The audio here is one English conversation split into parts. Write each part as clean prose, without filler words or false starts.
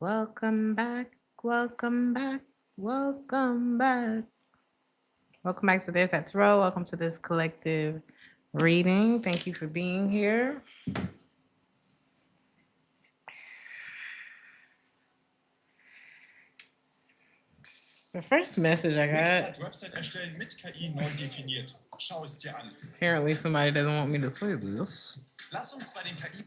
Welcome back. Welcome back. Welcome back. Welcome back to Theresthattarot. Welcome to this collective reading. Thank you for being here. The first message I got. Website erstellen mit KI neu definiert. Schau es dir an. Apparently, somebody doesn't want me to say this. Lass uns bei den KI.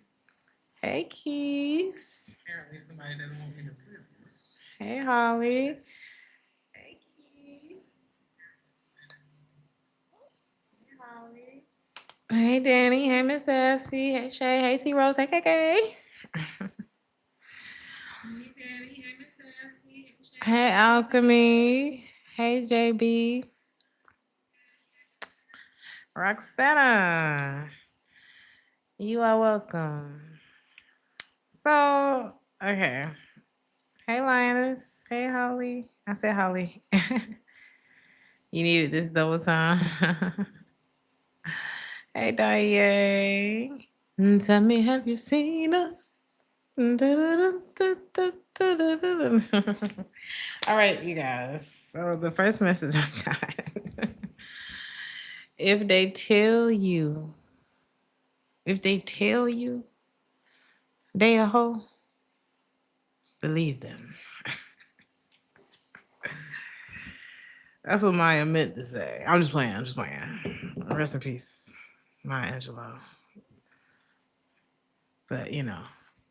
Hey, Keys. Apparently, somebody doesn't want me to say this. Hey, Holly. Hey, Keys. Hey, Holly. Hey, Danny. Hey, Miss Sassy. Hey, Shay. Hey, T Rose. Hey, KK. Hey, Danny. Hey, Miss Sassy. Hey, Alchemy. Hey, JB. Roxana. You are welcome. So, okay. Hey, Lioness. Hey, Holly. I said Holly. You needed this double time. Hey, Diane. Tell me, have you seen her? All right, you guys. So the first message I got. If they tell you they a hoe, believe them. That's what Maya meant to say. I'm just playing. Rest in peace, Maya Angelou. But if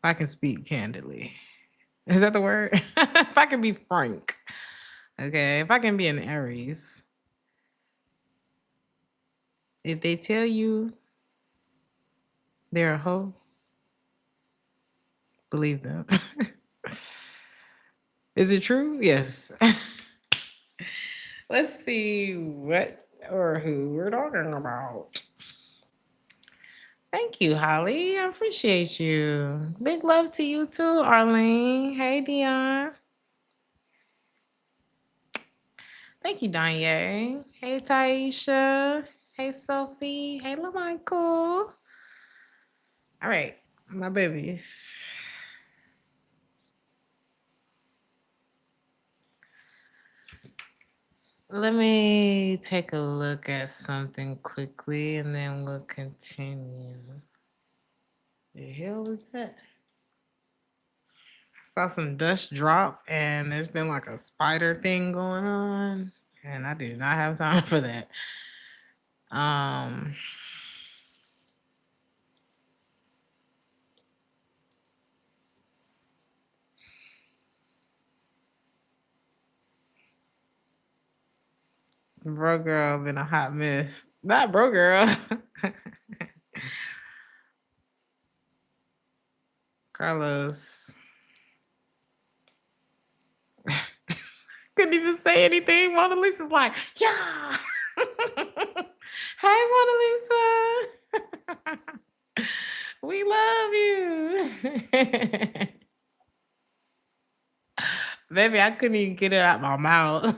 I can speak candidly. Is that the word? If I can be frank. Okay. If I can be an Aries. If they tell you they're a hoe, believe them. Is it true? Yes. Let's see what or who we're talking about. Thank you, Holly. I appreciate you. Big love to you too, Arlene. Hey, Dion. Thank you, Danye. Hey, Taisha. Hey, Sophie. Hey, LaMichael. All right, my babies. Let me take a look at something quickly and then we'll continue. The hell was that? I saw some dust drop and there's been like a spider thing going on. And I do not have time for that. Um Bro girl been a hot mess. Not bro girl. Carlos. Couldn't even say anything. Mona Lisa's like, yeah. Hey, Mona Lisa. We love you. Baby, I couldn't even get it out my mouth.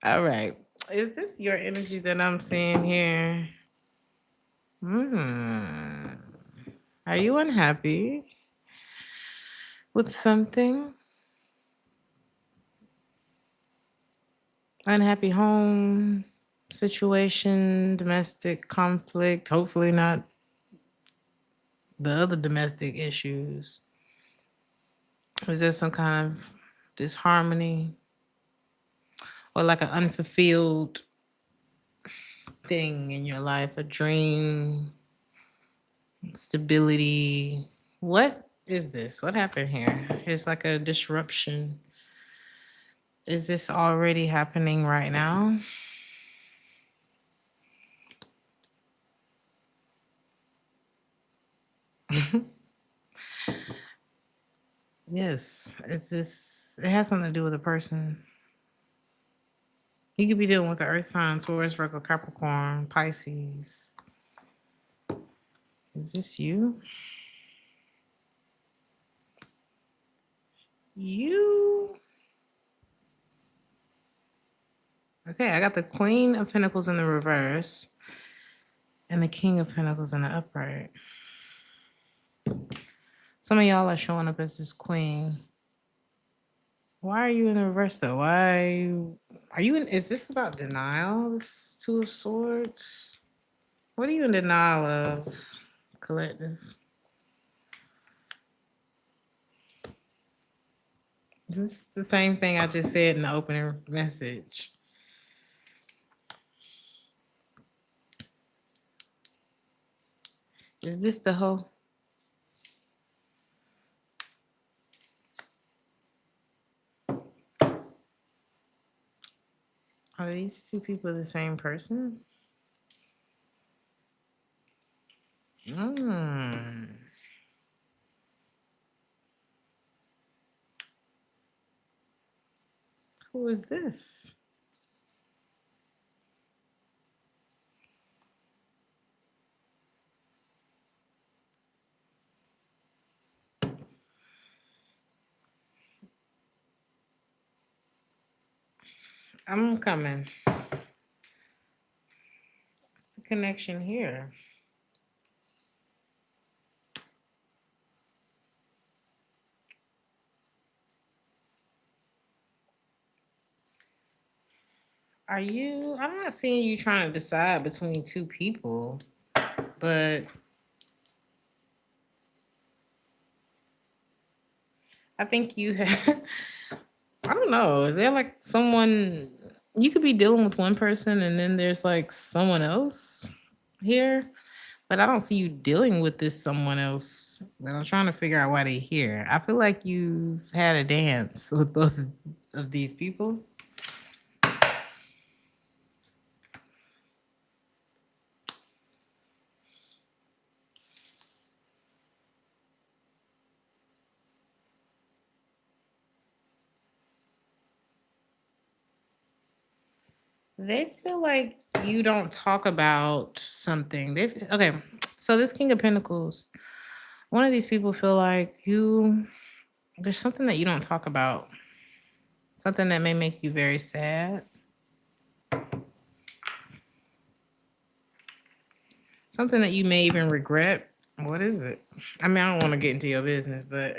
All right. Is this your energy that I'm seeing here? Are you unhappy with something? Unhappy home situation, domestic conflict, hopefully not the other domestic issues. Is there some kind of disharmony or like an unfulfilled thing in your life, a dream, stability? What is this? What happened here? It's like a disruption. Is this already happening right now? Yes. It has something to do with a person. You could be dealing with the earth sign, Taurus, Virgo, Capricorn, Pisces. Is this you? You? Okay, I got the Queen of Pentacles in the reverse and the King of Pentacles in the upright. Some of y'all are showing up as this queen. Why are you in the reverse though? Why are you in? Is this about denial? This Two of Swords. What are you in denial of, collectors? Is this the same thing I just said in the opening message? Is this the whole? Are these two people the same person? Hmm. Who is this? I'm coming. What's the connection here? Are you? I'm not seeing you trying to decide between two people, but I think you have. I don't know. Is there like someone you could be dealing with one person and then there's like someone else here? But I don't see you dealing with this someone else. And I'm trying to figure out why they're here. I feel like you've had a dance with both of these people. They feel like you don't talk about something. Okay. So this King of Pentacles, one of these people feel like there's something that you don't talk about. Something that may make you very sad. Something that you may even regret. What is it? I mean, I don't want to get into your business, but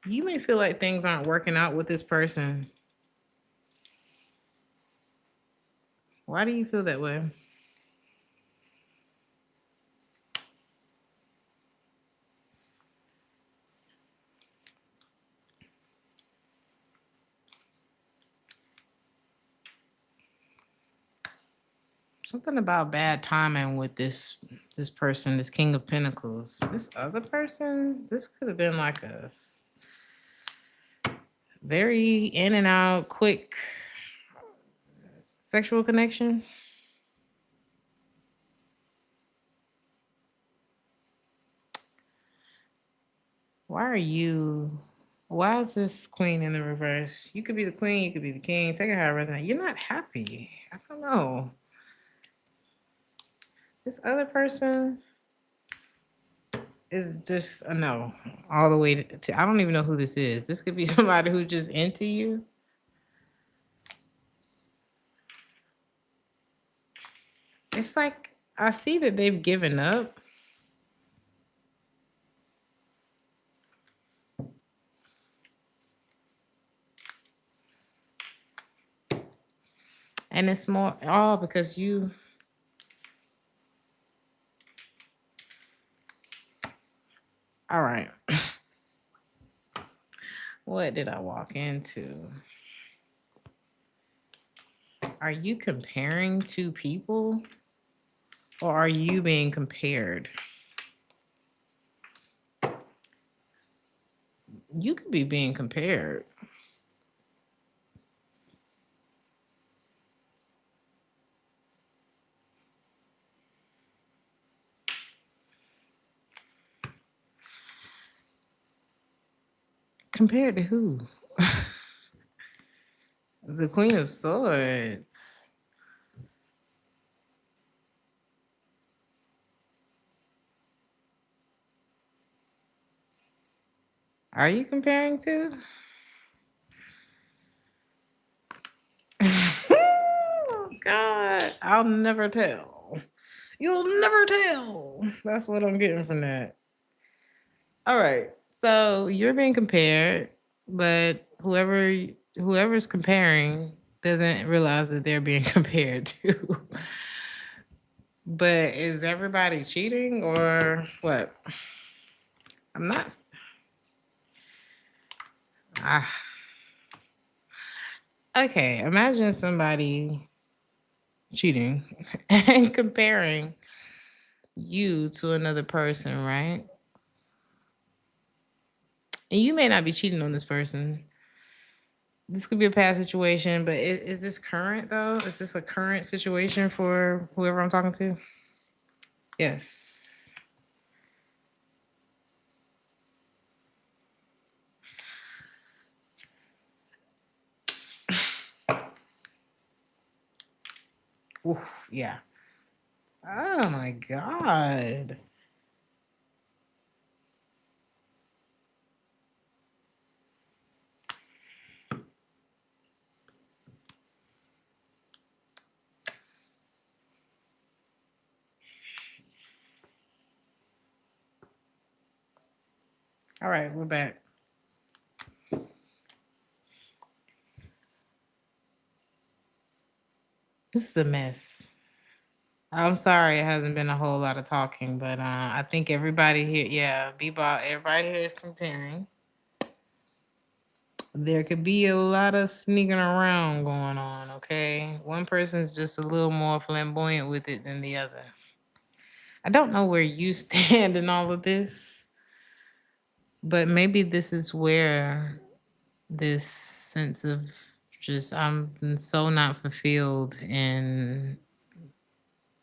you may feel like things aren't working out with this person. Why do you feel that way? Something about bad timing with this person, this King of Pentacles. This other person, this could have been like a very in and out, quick sexual connection. Why is this queen in the reverse? You could be the queen, you could be the king. Take it how it resonates. You're not happy. I don't know. This other person is just a no all the way to I don't even know who this is. This could be somebody who's just into you. It's like I see that they've given up. And it's more all because you. All right. What did I walk into? Are you comparing two people? Or are you being compared? You could be being compared. Compared to who? The Queen of Swords. Are you comparing to? God, I'll never tell. You'll never tell. That's what I'm getting from that. All right. So you're being compared, but whoever's comparing doesn't realize that they're being compared to. But is everybody cheating or what? I'm not. Ah, okay. Imagine somebody cheating and comparing you to another person, right? And you may not be cheating on this person. This could be a past situation, but is this current though? Is this a current situation for whoever I'm talking to? Yes. Oof, yeah. Oh my God. All right, we're back. This is a mess. I'm sorry it hasn't been a whole lot of talking, but I think everybody here, yeah, Bebop, everybody here is comparing. There could be a lot of sneaking around going on, okay? One person's just a little more flamboyant with it than the other. I don't know where you stand in all of this, but maybe this is where this sense of just I'm so not fulfilled in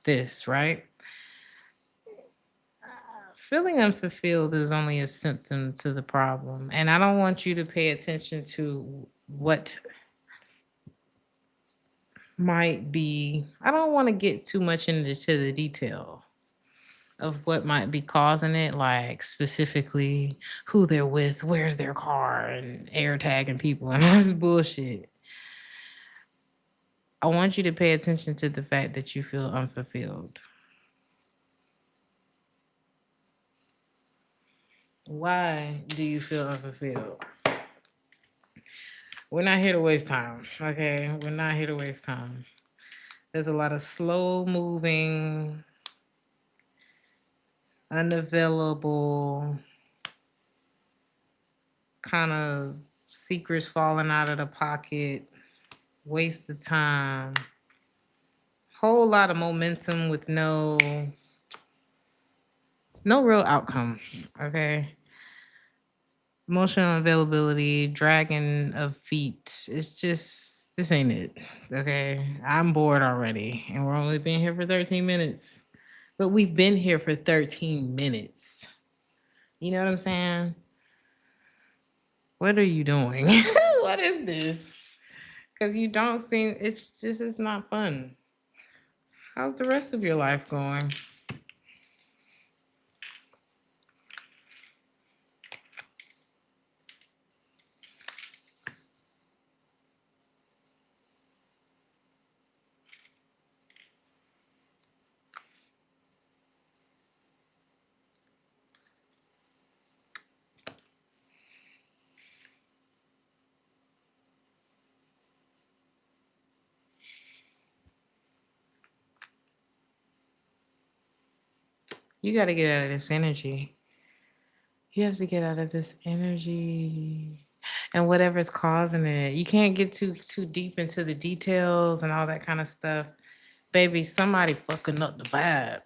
this, right? Feeling unfulfilled is only a symptom to the problem. And I don't want you to pay attention to what might be, I don't want to get too much into the detail of what might be causing it, like specifically who they're with, where's their car, and air tagging people and all this bullshit. I want you to pay attention to the fact that you feel unfulfilled. Why do you feel unfulfilled? We're not here to waste time, okay? We're not here to waste time. There's a lot of slow moving, unavailable, kind of secrets falling out of the pocket, waste of time, whole lot of momentum with no real outcome, okay? Emotional availability, dragging of feet. It's just, this ain't it, okay? I'm bored already, and we're only been here for 13 minutes. But we've been here for 13 minutes. You know what I'm saying? What are you doing? What is this? Because you don't seem, it's not fun. How's the rest of your life going? You got to get out of this energy. You have to get out of this energy and whatever's causing it. You can't get too deep into the details and all that kind of stuff. Baby, somebody fucking up the vibe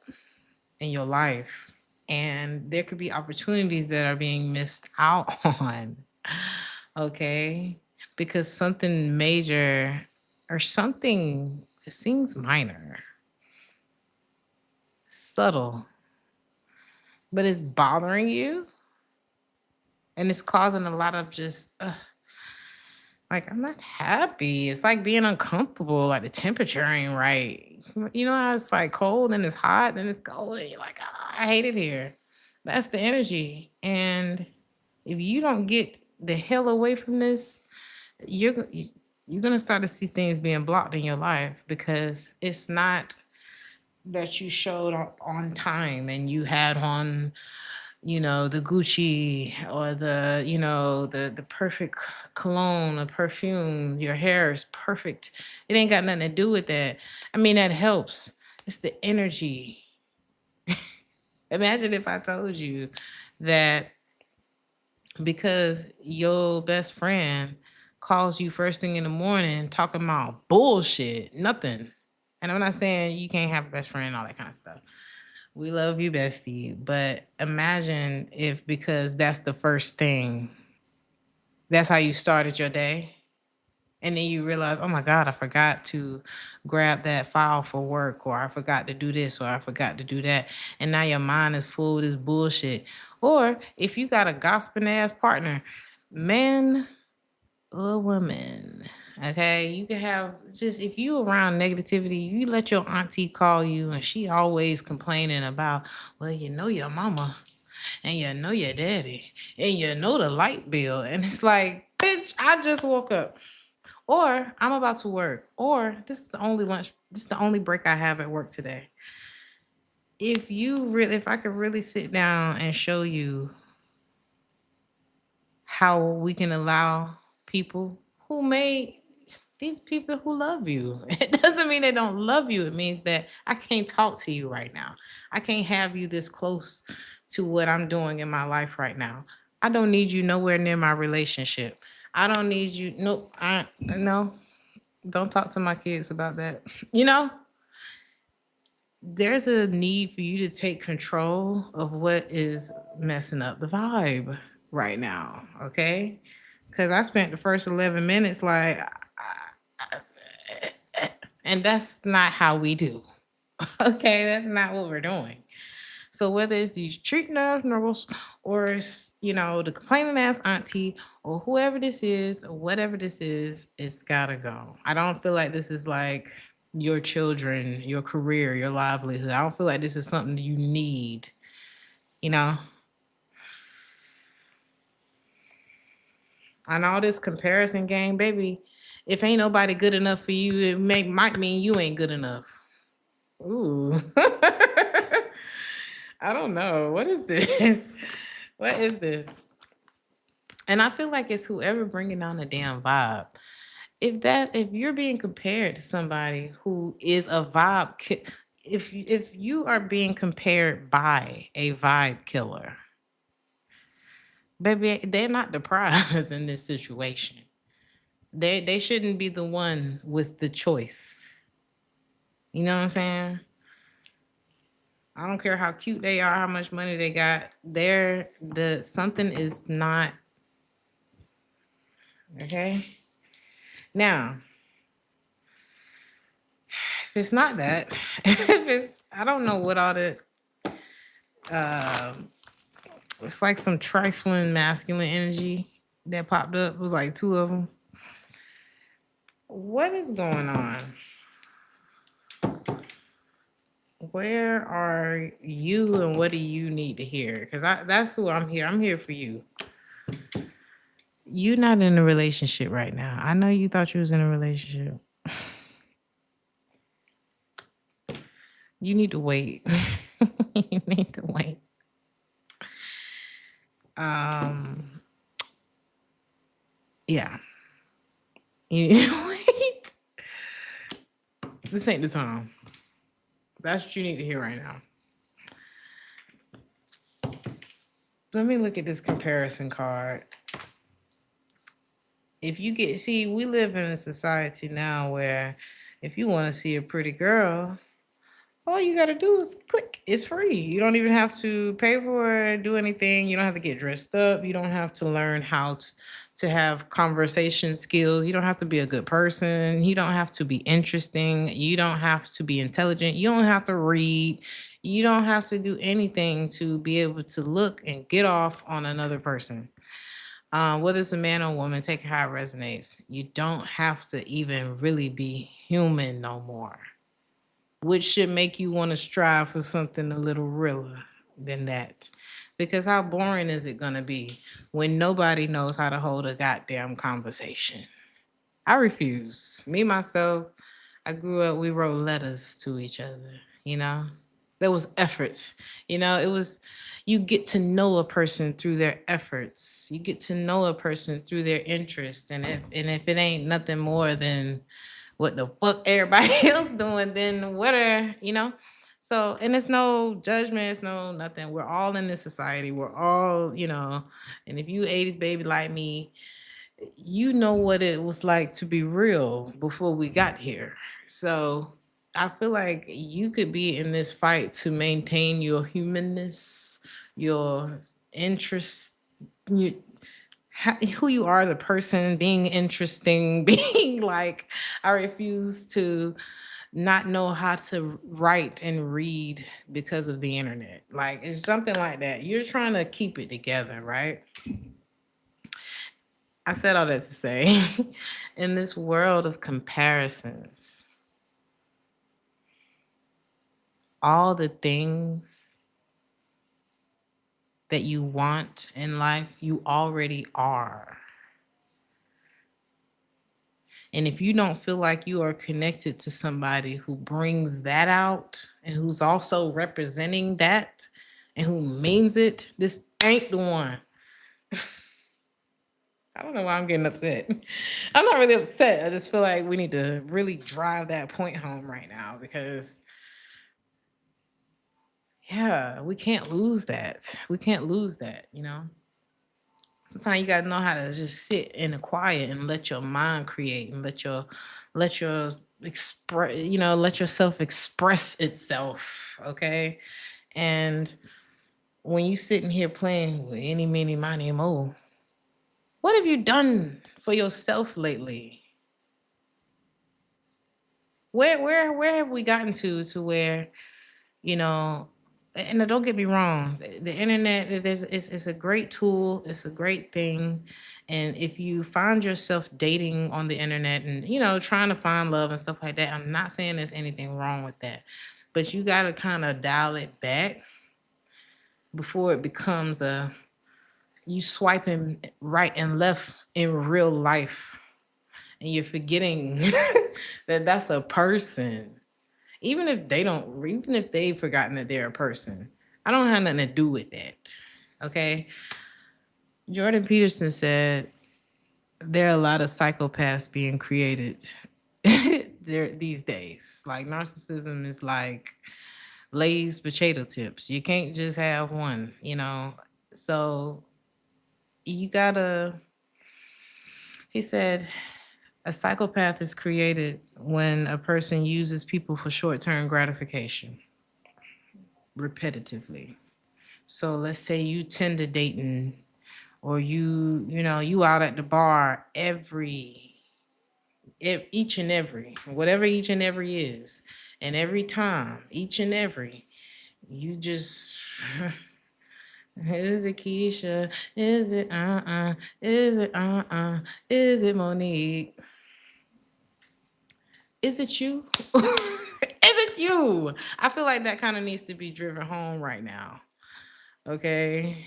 in your life. And there could be opportunities that are being missed out on. Okay? Because something major or something that seems minor, subtle, but it's bothering you and it's causing a lot of just like I'm not happy. It's like being uncomfortable, like the temperature ain't right. You know how it's like cold and it's hot and it's cold and you're like, I hate it here. That's the energy. And if you don't get the hell away from this, you're you're gonna start to see things being blocked in your life because it's not that you showed on time and you had on, the Gucci or the, the perfect cologne or perfume. Your hair is perfect. It ain't got nothing to do with that. I mean, that helps. It's the energy. Imagine if I told you that because your best friend calls you first thing in the morning talking about bullshit, nothing. And I'm not saying you can't have a best friend, all that kind of stuff. We love you, bestie. But imagine if because that's the first thing, that's how you started your day. And then you realize, oh my God, I forgot to grab that file for work, or I forgot to do this, or I forgot to do that. And now your mind is full of this bullshit. Or if you got a gossiping ass partner, man or woman, okay, you can have just if you around negativity, you let your auntie call you and she always complaining about, well, your mama and your daddy and the light bill. And it's like, bitch, I just woke up. Or I'm about to work. Or this is the only break I have at work today. If I could really sit down and show you how we can allow people who may these people who love you. It doesn't mean they don't love you. It means that I can't talk to you right now. I can't have you this close to what I'm doing in my life right now. I don't need you nowhere near my relationship. I don't need you. No, I no. Don't talk to my kids about that. You know, there's a need for you to take control of what is messing up the vibe right now. Okay. Because I spent the first 11 minutes like, and that's not how we do. Okay. That's not what we're doing. So whether it's these treating ass nervous or it's, the complaining ass auntie or whoever this is or whatever this is, it's gotta go. I don't feel like this is like your children, your career, your livelihood. I don't feel like this is something you need, you know? And all this comparison game, baby, if ain't nobody good enough for you, might mean you ain't good enough. Ooh. I don't know. What is this? What is this? And I feel like it's whoever bringing down the damn vibe. If you're being compared to somebody who is a if you are being compared by a vibe killer, baby, they're not the prize in this situation. They shouldn't be the one with the choice. You know what I'm saying? I don't care how cute they are, how much money they got. The something is not okay. Now, if it's not that, if it's I don't know what all the um it's like some trifling masculine energy that popped up. It was like two of them. What is going on? Where are you and what do you need to hear? Because that's who I'm here. I'm here for you. You're not in a relationship right now. I know you thought you was in a relationship. You need to wait. You need to wait. Um, yeah. You need to wait. This ain't the time. That's what you need to hear right now. Let me look at this comparison card. If you we live in a society now where if you want to see a pretty girl, all you gotta do is click. It's free. You don't even have to pay for it, do anything. You don't have to get dressed up. You don't have to learn how to have conversation skills. You don't have to be a good person. You don't have to be interesting. You don't have to be intelligent. You don't have to read. You don't have to do anything to be able to look and get off on another person. Whether it's a man or woman, take it how it resonates. You don't have to even really be human no more, which should make you want to strive for something a little realer than that. Because how boring is it going to be when nobody knows how to hold a goddamn conversation? I refuse. Me, myself, I grew up, we wrote letters to each other, you know? There was efforts. It was you get to know a person through their efforts. You get to know a person through their interest. And if it ain't nothing more than what the fuck everybody else doing, then what are. So, and it's no judgment, it's no nothing. We're all in this society. We're all. And if you 80s baby like me, you know what it was like to be real before we got here. So I feel like you could be in this fight to maintain your humanness, your interest, you, who you are as a person, being interesting, being like, I refuse to not know how to write and read because of the internet. Like, it's something like that. You're trying to keep it together, right? I said all that to say, in this world of comparisons, all the things that you want in life, you already are. And if you don't feel like you are connected to somebody who brings that out and who's also representing that and who means it, this ain't the one. I don't know why I'm getting upset. I'm not really upset. I just feel like we need to really drive that point home right now because, yeah, we can't lose that. We can't lose that. Sometimes you gotta know how to just sit in the quiet and let your mind create and let your let yourself express itself. Okay. And when you sitting here playing with any, many, miny, mo, what have you done for yourself lately? Where have we gotten to where you know and don't get me wrong, the internet is a great tool, it's a great thing. And if you find yourself dating on the internet and trying to find love and stuff like that, I'm not saying there's anything wrong with that, but you got to kind of dial it back before it becomes a you swiping right and left in real life, and you're forgetting that that's a person. Even if they've forgotten that they're a person, I don't have nothing to do with that. Okay. Jordan Peterson said there are a lot of psychopaths being created there these days. Like, narcissism is like Lay's potato chips. You can't just have one. So you gotta, he said, a psychopath is created when a person uses people for short-term gratification repetitively. So let's say you Tinder dating, or you out at the bar each and every, whatever each and every is, and every time, each and every, you just is it Keisha? Is it Is it Is it Monique? Is it you? Is it you? I feel like that kind of needs to be driven home right now. Okay.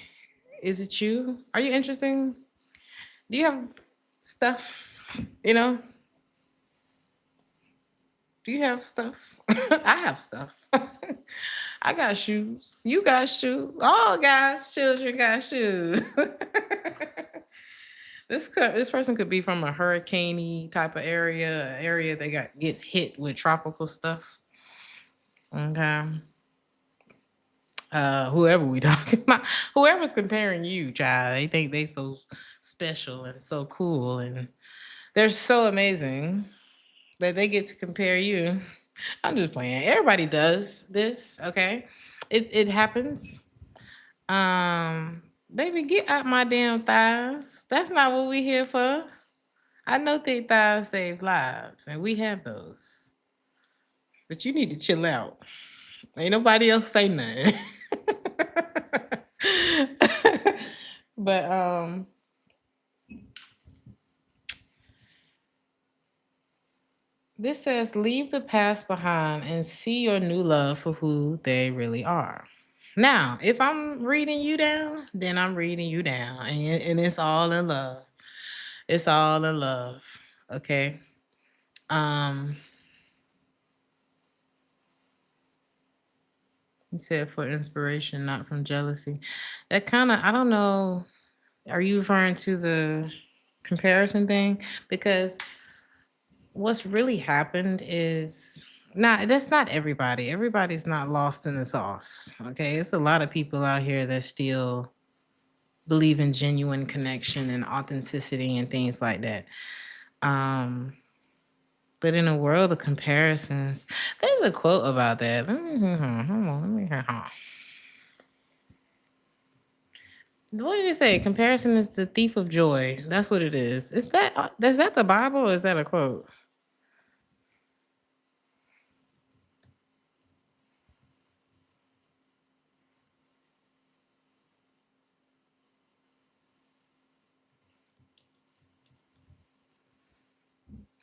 Is it you? Are you interesting? Do you have stuff? You know? Do you have stuff? I have stuff. I got shoes. You got shoes. All guys, children got shoes. This person could be from a hurricane type of area, an area that gets hit with tropical stuff. Okay. Whoever we talking about, whoever's comparing you, child, they think they so special and so cool and they're so amazing that they get to compare you. I'm just playing. Everybody does this, okay? It happens. Baby, get out my damn thighs. That's not what we here for. I know thick thighs save lives, and we have those. But you need to chill out. Ain't nobody else say nothing. But this says leave the past behind and see your new love for who they really are. Now, if I'm reading you down, then I'm reading you down, and it's all in love. It's all in love. Okay. Um, you said for inspiration, not from jealousy. That kind of, I don't know. Are you referring to the comparison thing? Because what's really happened is not that's not everybody. Everybody's not lost in the sauce. Okay. It's a lot of people out here that still believe in genuine connection and authenticity and things like that. Um, but in a world of comparisons, there's a quote about that. Hold on, let me hear. What did it say? Comparison is the thief of joy. That's what it is. Is that the Bible or is that a quote?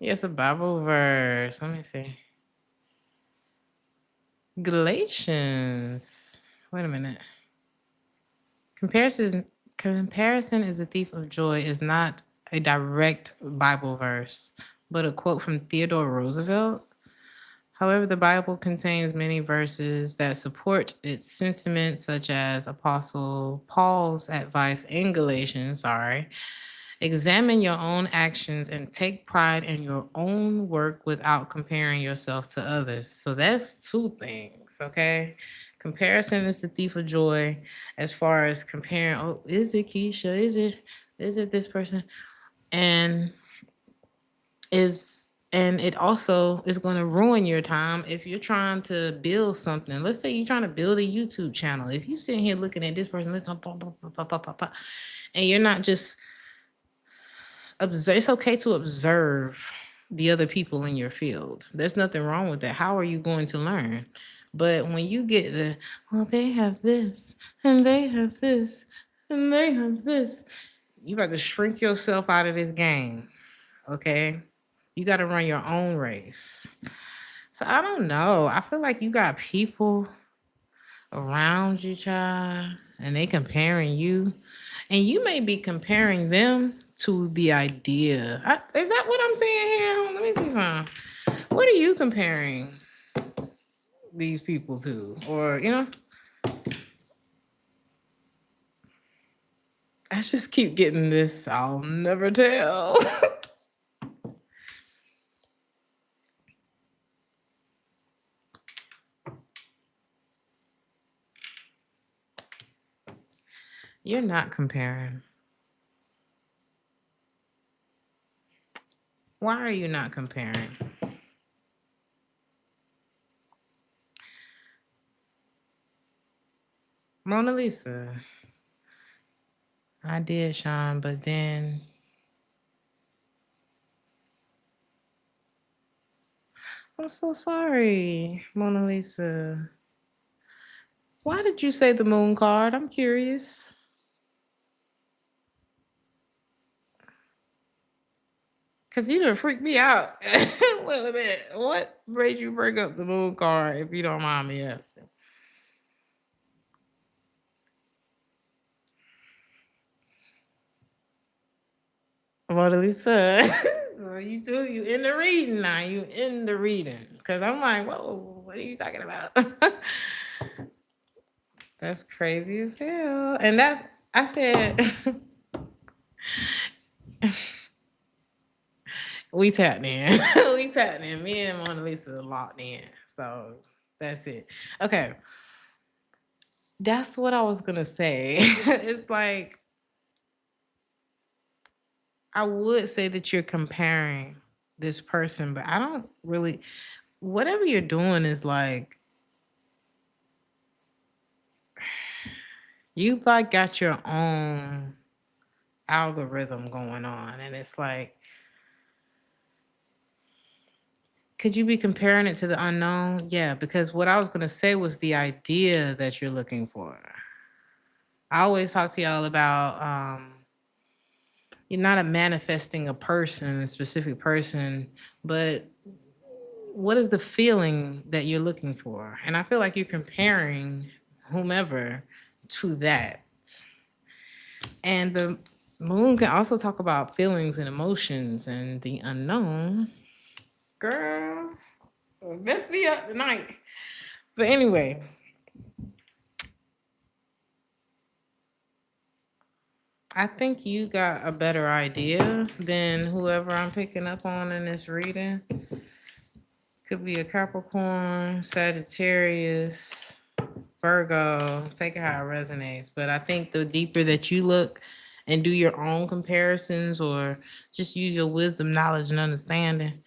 Yes, a Bible verse. Let me see. Galatians. Wait a minute. Comparison is a thief of joy is not a direct Bible verse, but a quote from Theodore Roosevelt. However, the Bible contains many verses that support its sentiments, such as Apostle Paul's advice in Galatians. Examine your own actions and take pride in your own work without comparing yourself to others. So that's two things, okay? Comparison is the thief of joy as far as comparing, oh, is it Keisha? Is it this person? And and it also is going to ruin your time if you're trying to build something. Let's say you're trying to build a YouTube channel. If you're sitting here looking at this person, and you're not just observe, it's okay to observe the other people in your field. There's nothing wrong with that. How are you going to learn? But when you get well, they have this, and they have this, and they have this, you got to shrink yourself out of this game. Okay. You got to run your own race. So I don't know. I feel like you got people around you, child, and they comparing you, and you may be comparing them to the idea. Is that what I'm saying here? Let me see something. What are you comparing these people to? Or, I just keep getting this. I'll never tell. You're not comparing. Why are you not comparing? Mona Lisa. I did, Sean, but then I'm so sorry, Mona Lisa. Why did you say the moon card? I'm curious. Cause you done freaked me out. Wait a minute. What made you bring up the moon card if you don't mind me asking? Mona Lisa. Well, you too, you in the reading now. You in the reading. Cause I'm like, whoa, what are you talking about? That's crazy as hell. And I said we tapped in. We tapped in. Me and Mona Lisa locked in. So that's it. Okay. That's what I was gonna say. It's like I would say that you're comparing this person, but I don't really whatever you're doing is like you like got your own algorithm going on and it's like could you be comparing it to the unknown? Yeah, because what I was going to say was the idea that you're looking for. I always talk to y'all about you're not a manifesting a person, a specific person, but what is the feeling that you're looking for? And I feel like you're comparing whomever to that. And Moon can also talk about feelings and emotions and the unknown. Girl, mess me up tonight. But anyway, I think you got a better idea than whoever I'm picking up on in this reading. Could be a Capricorn, Sagittarius, Virgo. Take it how it resonates. But I think the deeper that you look and do your own comparisons or just use your wisdom, knowledge, and understanding,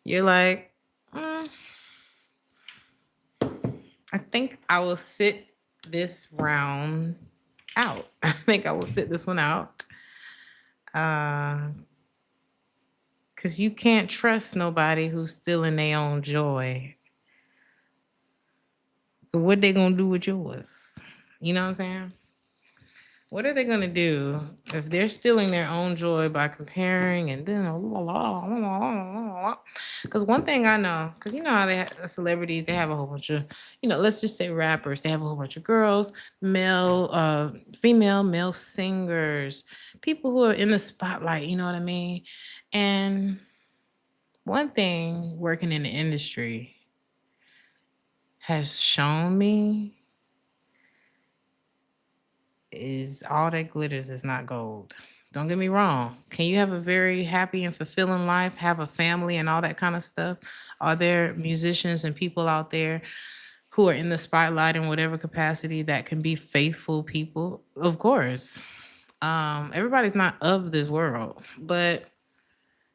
you're like, "Mm, I think I will sit this round out. I think I will sit this one out. Uh, Cause you can't trust nobody who's stealing their own joy. What they gonna do with yours? You know what I'm saying? What are they gonna do if they're stealing their own joy by comparing and then because one thing I know, because you know how they have celebrities, they have a whole bunch of, let's just say rappers, they have a whole bunch of girls, male, female, male singers, people who are in the spotlight, you know what I mean? And one thing working in the industry has shown me is all that glitters is not gold. Don't get me wrong. Can you have a very happy and fulfilling life, have a family and all that kind of stuff? Are there musicians and people out there who are in the spotlight in whatever capacity that can be faithful people? Of course. Everybody's not of this world, but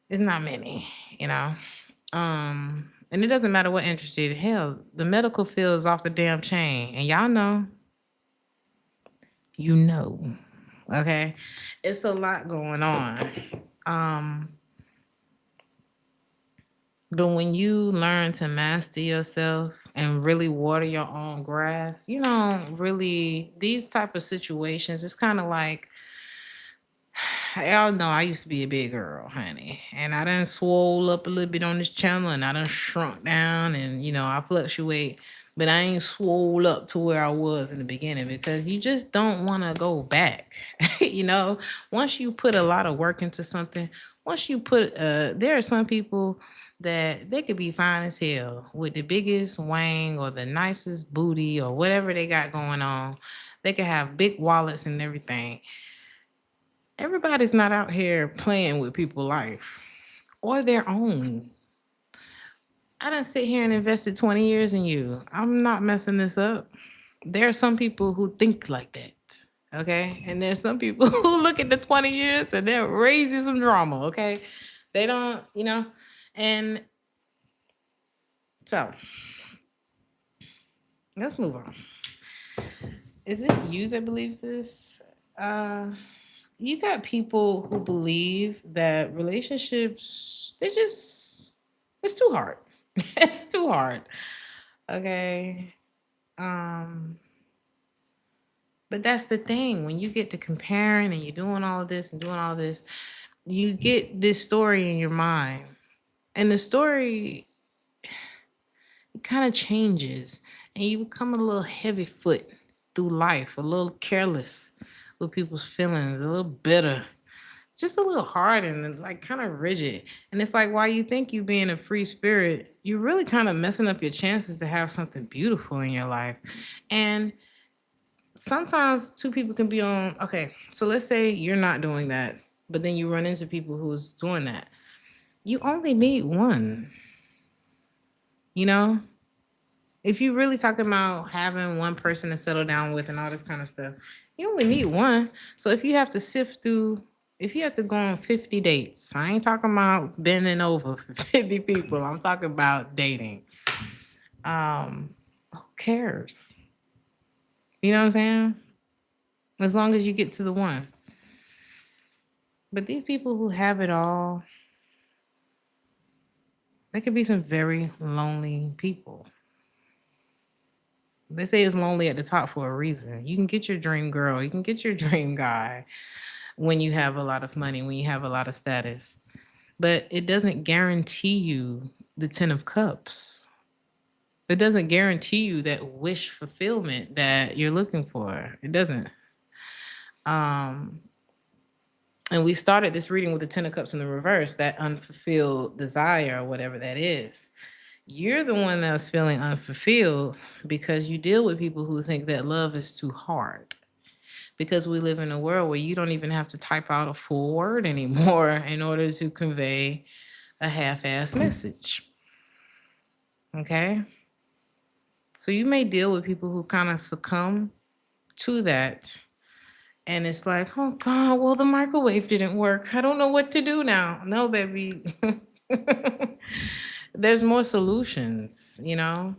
it's not many, you know. And it doesn't matter what industry. Hell, the medical field is off the damn chain, and y'all know, you know. Okay, it's a lot going on. Um, but when you learn to master yourself and really water your own grass, you know, really these type of situations, it's kind of like y'all know I used to be a big girl, honey. And I done swole up a little bit on this channel and I done shrunk down and I fluctuate. But I ain't swole up to where I was in the beginning because you just don't want to go back. Once you put a lot of work into something, once you put there are some people that they could be fine as hell with the biggest wang or the nicest booty or whatever they got going on. They could have big wallets and everything. Everybody's not out here playing with people's life or their own. I done sit here and invested 20 years in you. I'm not messing this up. There are some people who think like that. Okay. And there's some people who look at the 20 years and they're raising some drama. Okay. They don't, and so let's move on. Is this you that believes this? You got people who believe that relationships, it's too hard. It's too hard. Okay. Um, but that's the thing. When you get to comparing and you're doing all of this and doing all this, you get this story in your mind. And the story it kind of changes and you become a little heavy foot through life, a little careless with people's feelings, a little bitter, just a little hard and like kind of rigid. And it's like while you think you being a free spirit, you're really kind of messing up your chances to have something beautiful in your life. And sometimes two people can be on, okay, so let's say you're not doing that, but then you run into people who's doing that. You only need one, you know? If you really talking about having one person to settle down with and all this kind of stuff, you only need one. So if you have to sift through, if you have to go on 50 dates, I ain't talking about bending over for 50 people. I'm talking about dating. Who cares? You know what I'm saying? As long as you get to the one. But these people who have it all, they could be some very lonely people. They say it's lonely at the top for a reason. You can get your dream girl, you can get your dream guy when you have a lot of money, when you have a lot of status. But it doesn't guarantee you the 10 of cups. It doesn't guarantee you that wish fulfillment that you're looking for. It doesn't. Um, And we started this reading with the Ten of Cups in the reverse, that unfulfilled desire or whatever that is. You're the one that's feeling unfulfilled because you deal with people who think that love is too hard. Because we live in a world where you don't even have to type out a full word anymore in order to convey a half-ass message. Okay? So you may deal with people who kind of succumb to that. And it's like, oh God, well, the microwave didn't work. I don't know what to do now. No, baby. There's more solutions, you know?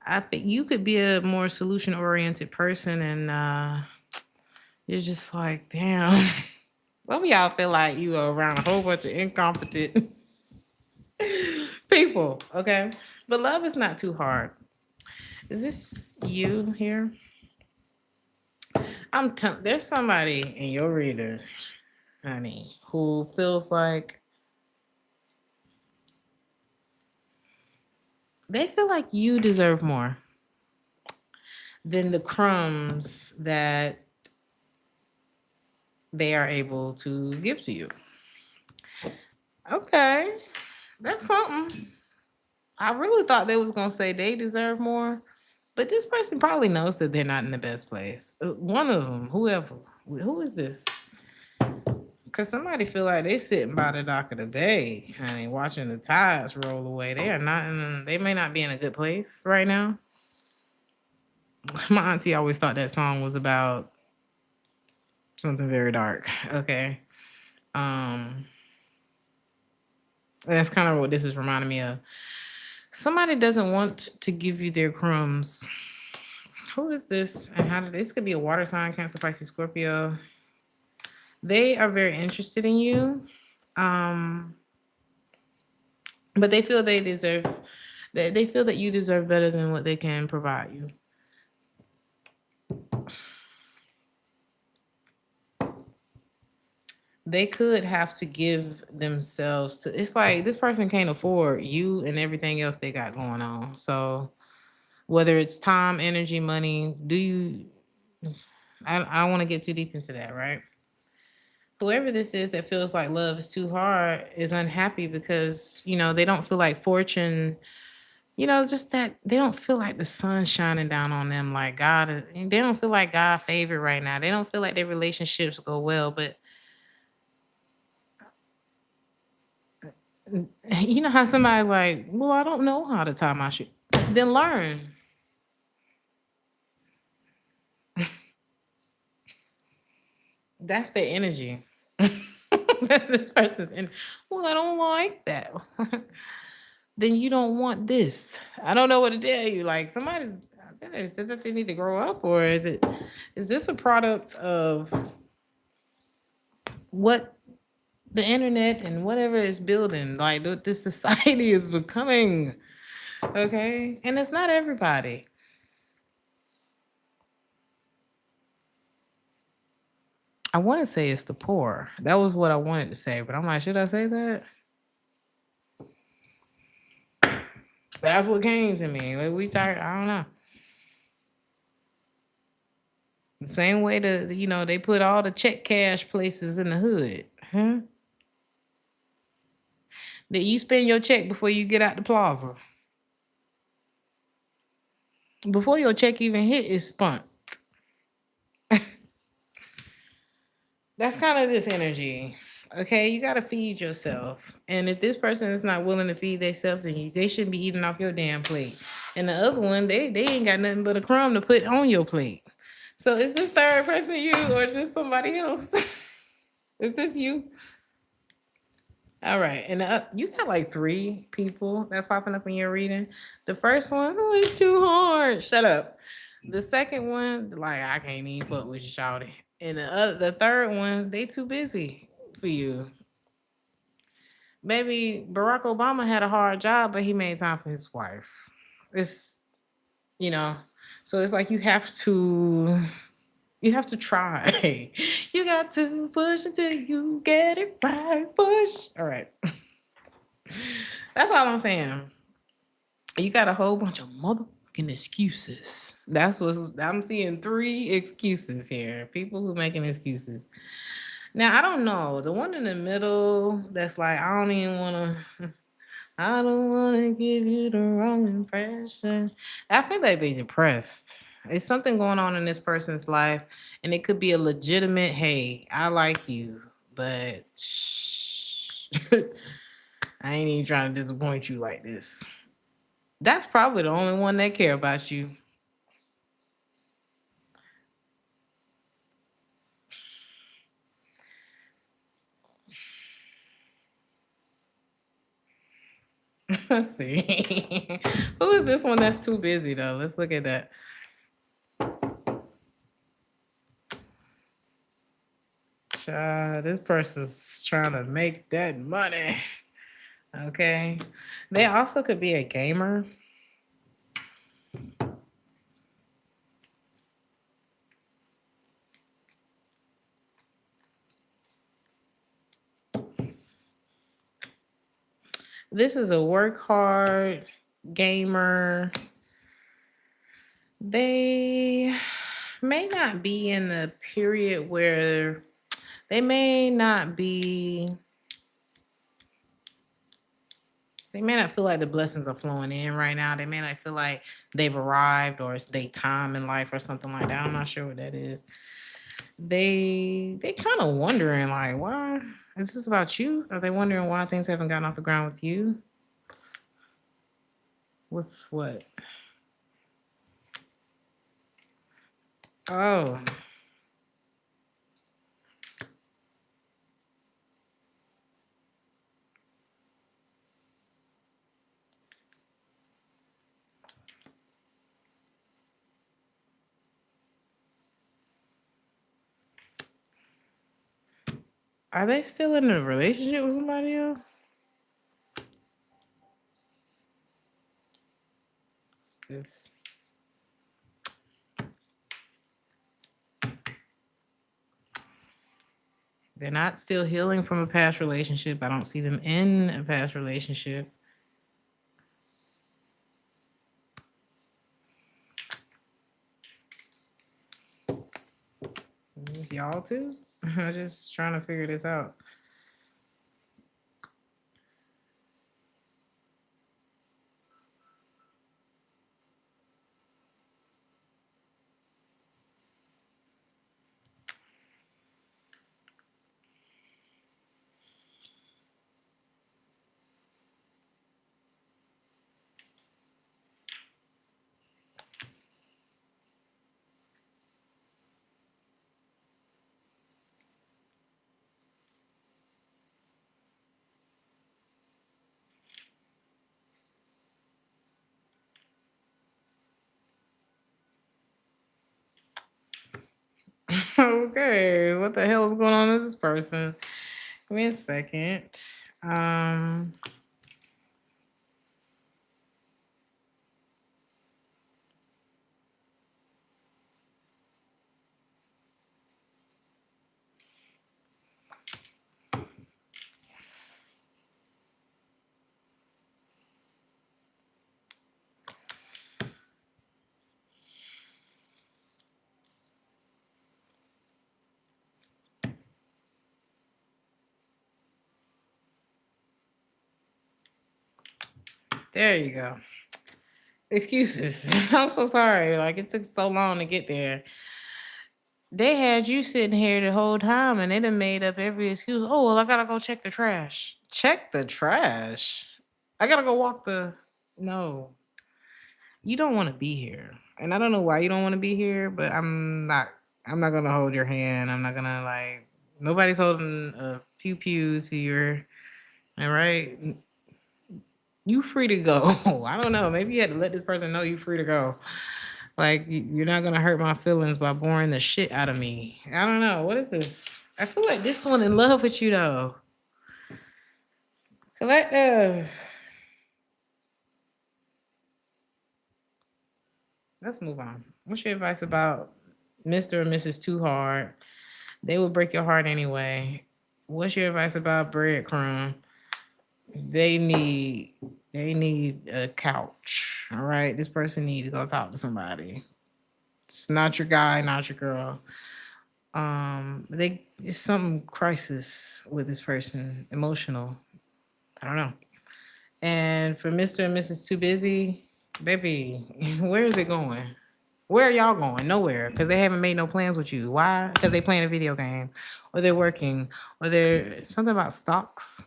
I think you could be a more solution oriented person, and you're just like, damn. Some of y'all feel like you are around a whole bunch of incompetent people, okay? But love is not too hard. Is this you here? There's somebody in your reader, honey, who feels like they feel like you deserve more than the crumbs that they are able to give to you. Okay, that's something. I really thought they was gonna say they deserve more, but this person probably knows that they're not in the best place. One of them, whoever, who is this? Because somebody feel like they sitting by the dock of the bay, honey, watching the tides roll away. They are not in. They may not be in a good place right now. My auntie always thought that song was about something very dark. Okay. That's kind of what this is reminding me of. Somebody doesn't want to give you their crumbs. Who is this? And how did this could be a water sign, Cancer, Pisces, Scorpio. They are very interested in you. But they feel they deserve they feel that you deserve better than what they can provide you. They could have to give themselves to, it's like this person can't afford you and everything else they got going on. So whether it's time, energy, money, I don't want to get too deep into that, right? Whoever this is that feels like love is too hard is unhappy because, they don't feel like fortune, just that they don't feel like the sun shining down on them like God. And they don't feel like God favored right now. They don't feel like their relationships go well, but you know how somebody like, well, I don't know how to tie my shoe. Then learn. That's their energy. This person's in. Well, I don't like that. Then you don't want this. I don't know what to tell you. Like somebody's they said that they need to grow up, or is this a product of what the internet and whatever is building, like what this society is becoming? Okay, and it's not everybody. I want to say it's the poor. That was what I wanted to say, but I'm like, should I say that? That's what came to me. Like I don't know. The same way they put all the check cash places in the hood, huh? That you spend your check before you get out the plaza. Before your check even hit, it's spent. That's kind of this energy. Okay, you gotta feed yourself. And if this person is not willing to feed themselves, then they shouldn't be eating off your damn plate. And the other one, they ain't got nothing but a crumb to put on your plate. So is this third person you, or is this somebody else? Is this you? All right, and you got like 3 people that's popping up in your reading. The first one, oh, it's too hard. Shut up. The second one, like I can't even fuck with you, shawty. And the third one, they too busy for you. Maybe Barack Obama had a hard job, but he made time for his wife. It's you know, so it's like you have to try. You got to push until you get it right. Push. All right. That's all I'm saying. You got a whole bunch of motherfucking excuses. I'm seeing 3 excuses here. People who making excuses. Now I don't know. The one in the middle that's like, I don't even wanna I don't wanna give you the wrong impression. I feel like they depressed. It's something going on in this person's life, and it could be a legitimate, hey, I like you, but I ain't even trying to disappoint you like this. That's probably the only one that care about you. Let's see. Who is this one that's too busy though? Let's look at that. Child, this person's trying to make that money. Okay. They also could be a gamer. This is a work hard gamer. They may not be in the period where they may not be, they may not feel like the blessings are flowing in right now. They may not feel like they've arrived or it's their time in life or something like that. I'm not sure what that is. They kind of wondering like, why is this about you? Are they wondering why things haven't gotten off the ground with you? With what? Oh, are they still in a relationship with somebody else? What's this? They're not still healing from a past relationship. I don't see them in a past relationship. Is this y'all too? I'm just trying to figure this out. Okay, what the hell is going on with this person? Give me a second. Um, there you go. Excuses. I'm so sorry. Like it took so long to get there. They had you sitting here the whole time and they done made up every excuse. Oh, well, I gotta go check the trash. Check the trash. I gotta go walk the. No, you don't want to be here. And I don't know why you don't want to be here, but I'm not gonna hold your hand. I'm not gonna like. Nobody's holding a pew pew to your. All right, you free to go. I don't know. Maybe you had to let this person know you free to go. Like you're not gonna hurt my feelings by boring the shit out of me. I don't know. What is this? I feel like this one in love with you though. Collective. Let's move on. What's your advice about Mr. and Mrs. Too Hard? They will break your heart anyway. What's your advice about Breadcrumb? They need they need a couch. All right. This person needs to go talk to somebody. It's not your guy, not your girl. They it's some crisis with this person, emotional. I don't know. And for Mr. and Mrs. Too Busy, baby, where is it going? Where are y'all going? Nowhere, because they haven't made no plans with you. Why? Because they playing a video game, or they're working, or they're something about stocks.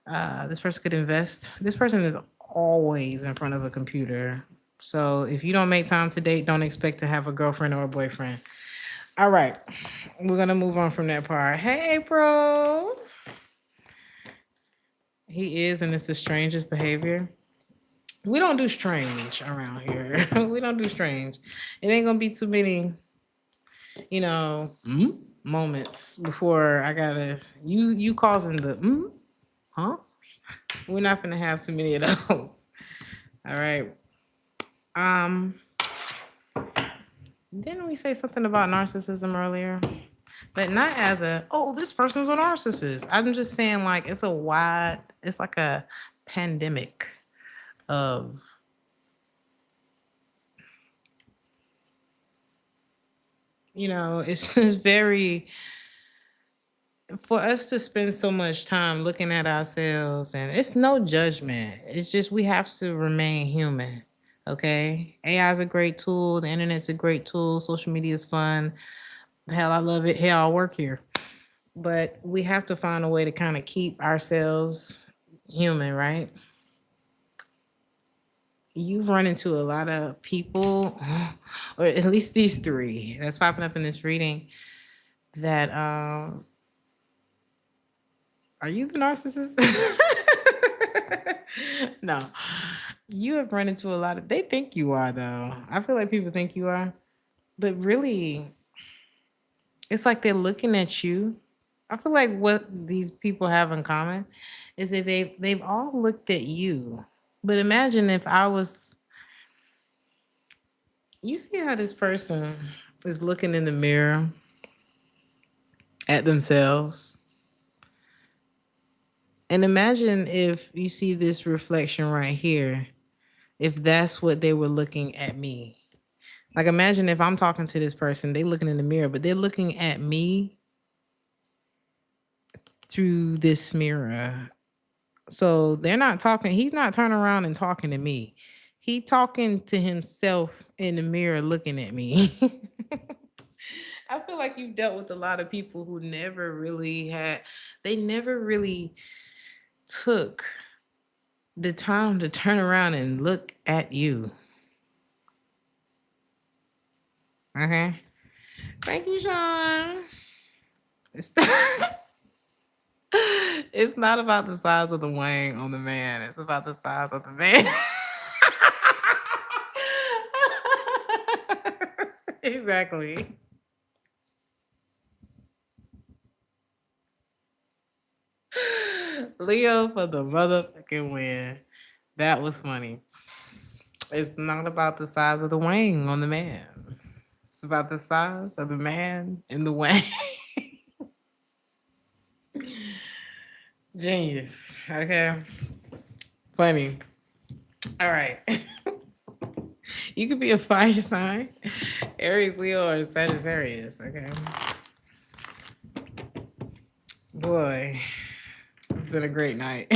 This person could invest. This person is always in front of a computer. So if you don't make time to date, don't expect to have a girlfriend or a boyfriend. All right, we're gonna move on from that part. Hey, April. He is, and it's the strangest behavior. We don't do strange around here. We don't do strange. It ain't gonna be too many, moments before I gotta you causing the huh? We're not gonna have too many of those. All right. Um, didn't we say something about narcissism earlier? But not as a this person's a narcissist. I'm just saying like it's like a pandemic of it's just very for us to spend so much time looking at ourselves, and it's no judgment. It's just we have to remain human. Okay. AI is a great tool, the internet's a great tool, social media is fun. Hell, I love it. Hell, I work here. But we have to find a way to kind of keep ourselves human, right? You've run into a lot of people, or at least these three that's popping up in this reading, that are you the narcissist? No. You have run into a lot of they think you are though. I feel like people think you are. But really, it's like they're looking at you. I feel like what these people have in common is that they've all looked at you. But imagine if I was you see how this person is looking in the mirror at themselves. And imagine if you see this reflection right here, if that's what they were looking at me. Like imagine if I'm talking to this person, they looking in the mirror, but they're looking at me through this mirror. So they're not talking, he's not turning around and talking to me. He talking to himself in the mirror looking at me. I feel like you've dealt with a lot of people who they never really took the time to turn around and look at you. Okay. Thank you, Sean. It's it's not about the size of the wang on the man. It's about the size of the man. Exactly. Leo for the motherfucking win. That was funny. It's not about the size of the wang on the man. It's about the size of the man in the wang. Genius. Okay. Funny. All right. You could be a fire sign, Aries, Leo, or Sagittarius. Okay. Boy, it's been a great night.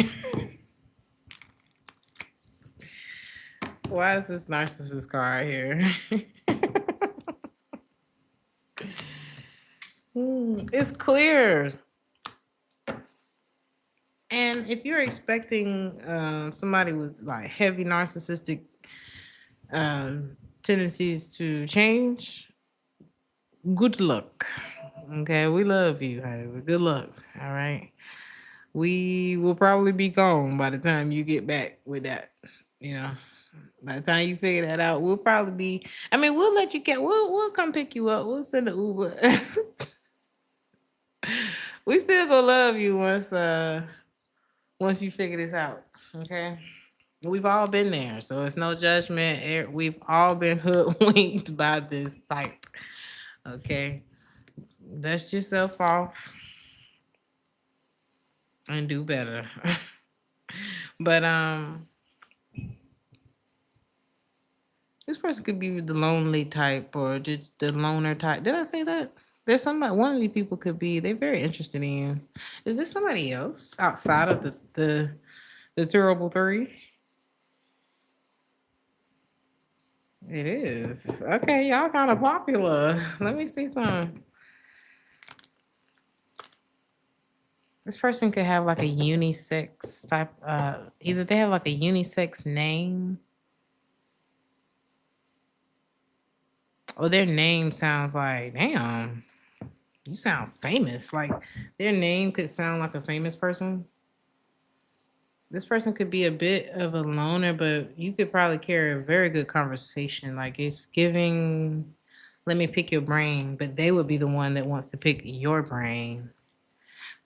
Why is this narcissist card here? It's clear. And if you're expecting somebody with like heavy narcissistic tendencies to change, good luck. Okay, we love you, honey. Good luck. All right. We will probably be gone by the time you get back with that. You know, by the time you figure that out, we'll probably be. I mean, we'll let you get. We'll come pick you up. We'll send the Uber. We still gonna love you once you figure this out. Okay. We've all been there, so it's no judgment. We've all been hoodwinked by this type. Okay. Dust yourself off and do better. But this person could be the lonely type or just the loner type. Did I say that? There's somebody. One of these people could be. They're very interested in you. Is this somebody else outside of the terrible three? It is. Okay, y'all kind of popular. Let me see some. This person could have like a unisex type. Either they have like a unisex name, or their name sounds like, damn, you sound famous. Like their name could sound like a famous person. This person could be a bit of a loner, but you could probably carry a very good conversation. Like it's giving, let me pick your brain, but they would be the one that wants to pick your brain.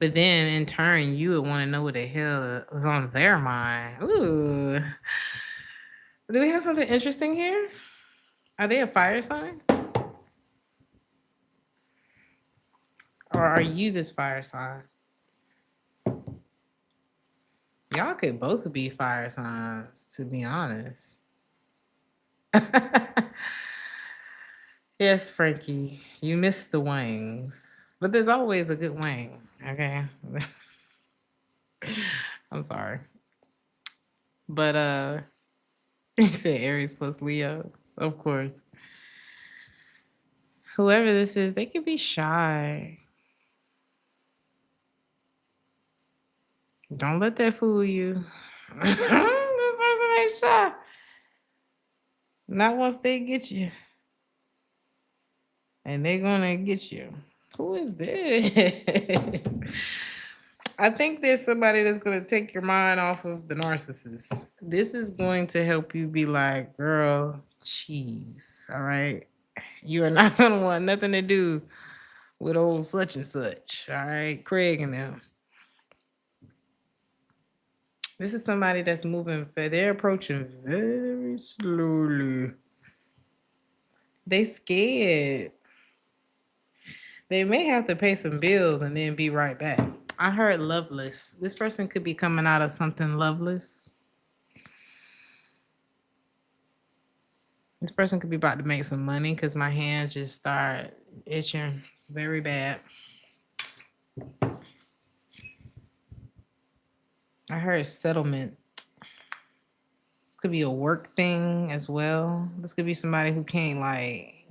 But then in turn, you would want to know what the hell was on their mind. Ooh. Do we have something interesting here? Are they a fire sign? Or are you this fire sign? Y'all could both be fire signs, to be honest. Yes, Frankie, you missed the wings. But there's always a good wing, okay? I'm sorry. But you said Aries plus Leo. Of course. Whoever this is, they could be shy. Don't let that fool you. This person ain't shy. Not once they get you. And they're gonna get you. Who is this? I think there's somebody that's gonna take your mind off of the narcissist. This is going to help you be like, girl, cheese. All right. You are not gonna want nothing to do with old such and such. All right. Craig and them. This is somebody that's moving, they're approaching very slowly. They scared. They may have to pay some bills and then be right back. I heard loveless. This person could be coming out of something loveless. This person could be about to make some money because my hands just start itching very bad. I heard settlement. This could be a work thing as well. This could be somebody who can't, like,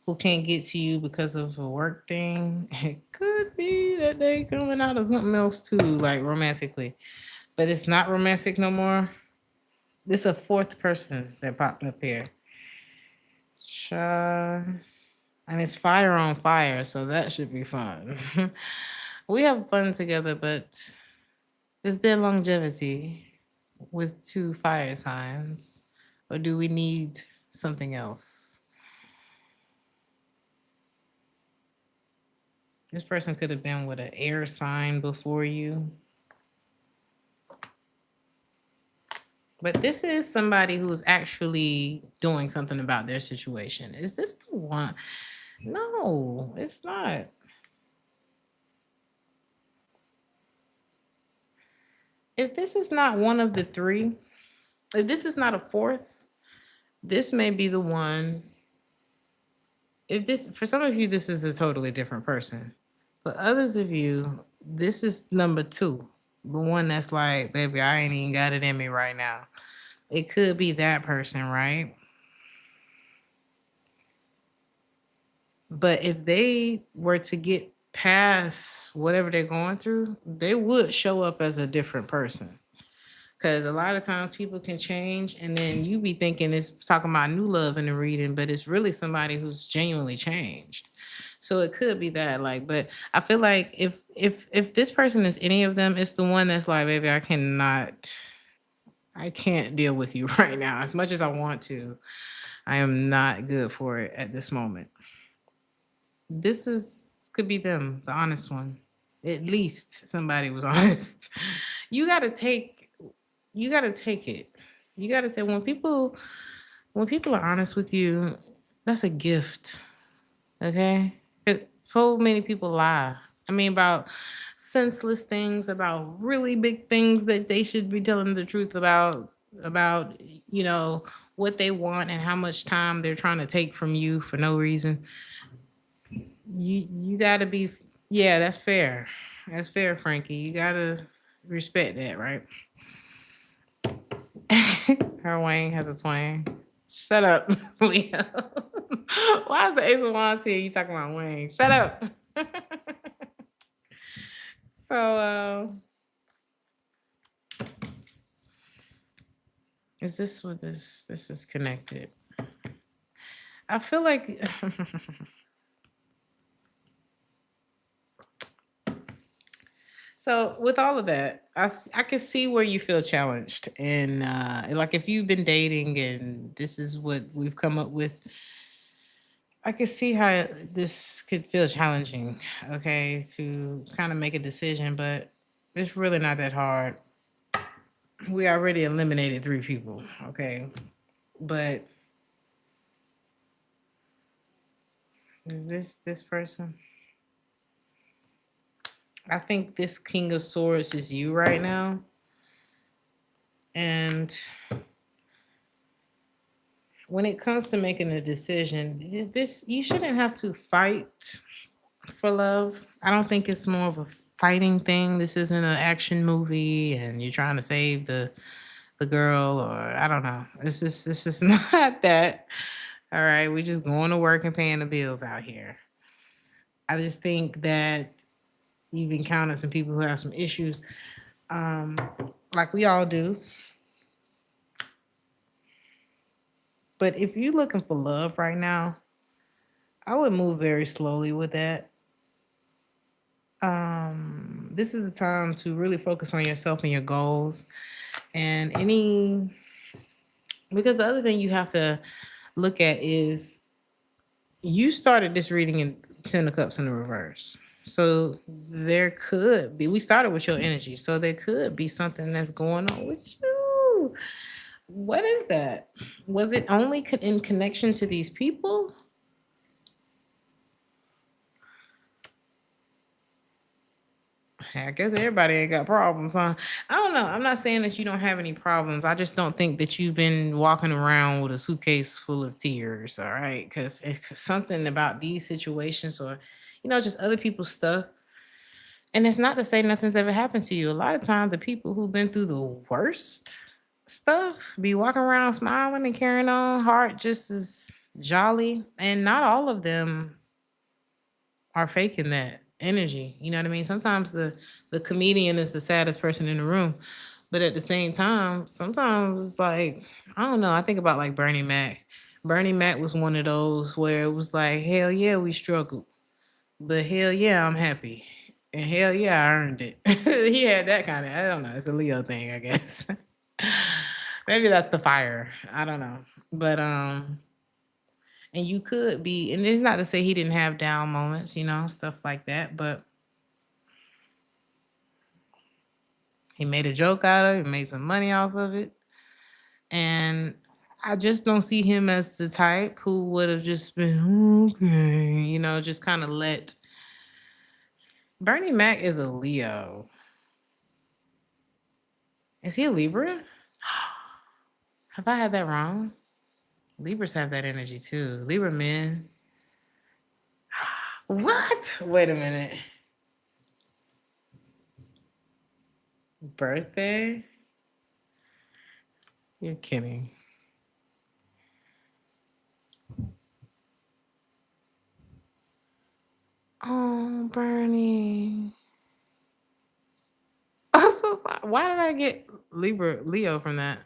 who can't get to you because of a work thing. It could be that they coming out of something else too, like romantically. But it's not romantic no more. This is a fourth person that popped up here. And it's fire on fire, so that should be fun. We have fun together, but is there longevity with two fire signs? Or do we need something else? This person could have been with an air sign before you. But this is somebody who's actually doing something about their situation. Is this the one? No, it's not. If this is not one of the three, if this is not a fourth, this may be the one. If this, for some of you, this is a totally different person. For others of you, this is number two. The one that's like, baby, I ain't even got it in me right now. It could be that person, right? But if they were to get past whatever they're going through, they would show up as a different person. Because a lot of times people can change, and then you be thinking it's talking about new love in the reading, but it's really somebody who's genuinely changed. So it could be that, like, but I feel like if this person is any of them, it's the one that's like, baby, I can't deal with you right now. As much as I want to, I am not good for it at this moment. This is could be them, the honest one. At least somebody was honest. You gotta take you gotta take it. You gotta take when people are honest with you, that's a gift. Okay? So many people lie. I mean about senseless things, about really big things that they should be telling the truth about you know what they want and how much time they're trying to take from you for no reason. You gotta be, yeah, that's fair. That's fair, Frankie. You gotta respect that, right? Her wang has a twang. Shut up, Leo. Why is the Ace of Wands here? You talking about wang? Shut up. So, is this what this is connected? I feel like so with all of that, I can see where you feel challenged, and like if you've been dating and this is what we've come up with, I can see how this could feel challenging. Okay, to kind of make a decision, but it's really not that hard. We already eliminated 3 people. Okay, but is this person? I think this King of Swords is you right now, and when it comes to making a decision, this you shouldn't have to fight for love. I don't think it's more of a fighting thing. This isn't an action movie and you're trying to save the girl, or I don't know. It's just not that. All right, we just going to work and paying the bills out here. I just think that you've encountered some people who have some issues, um, like we all do. But if you're looking for love right now, I would move very slowly with that. This is a time to really focus on yourself and your goals, and any, because the other thing you have to look at is you started this reading in 10 of Cups in the reverse. So there could be, we started with your energy, so there could be something that's going on with you. What is that? Was it only in connection to these people? I guess everybody ain't got problems, huh? I don't know. I'm not saying that you don't have any problems. I just don't think that you've been walking around with a suitcase full of tears, all right? Because it's something about these situations, or, just other people's stuff. And it's not to say nothing's ever happened to you. A lot of times, the people who've been through the worst stuff be walking around smiling and carrying on, heart just as jolly. And not all of them are faking that energy. You know what I mean? Sometimes the comedian is the saddest person in the room, but at the same time, sometimes it's like, I don't know. I think about like Bernie Mac. Bernie Mac was one of those where it was like, hell yeah, we struggled, but hell yeah, I'm happy, and hell yeah, I earned it. He had that kind of. I don't know. It's a Leo thing, I guess. Maybe that's the fire. I don't know, but and you could be, and it's not to say he didn't have down moments, stuff like that, but he made a joke out of it, made some money off of it. And I just don't see him as the type who would have just been, okay, just kind of let. Bernie Mac is a Leo. Is he a Libra? Have I had that wrong? Libras have that energy too. Libra men. What? Wait a minute. Birthday? You're kidding. Oh, Bernie. I'm so sorry. Why did I get Leo from that?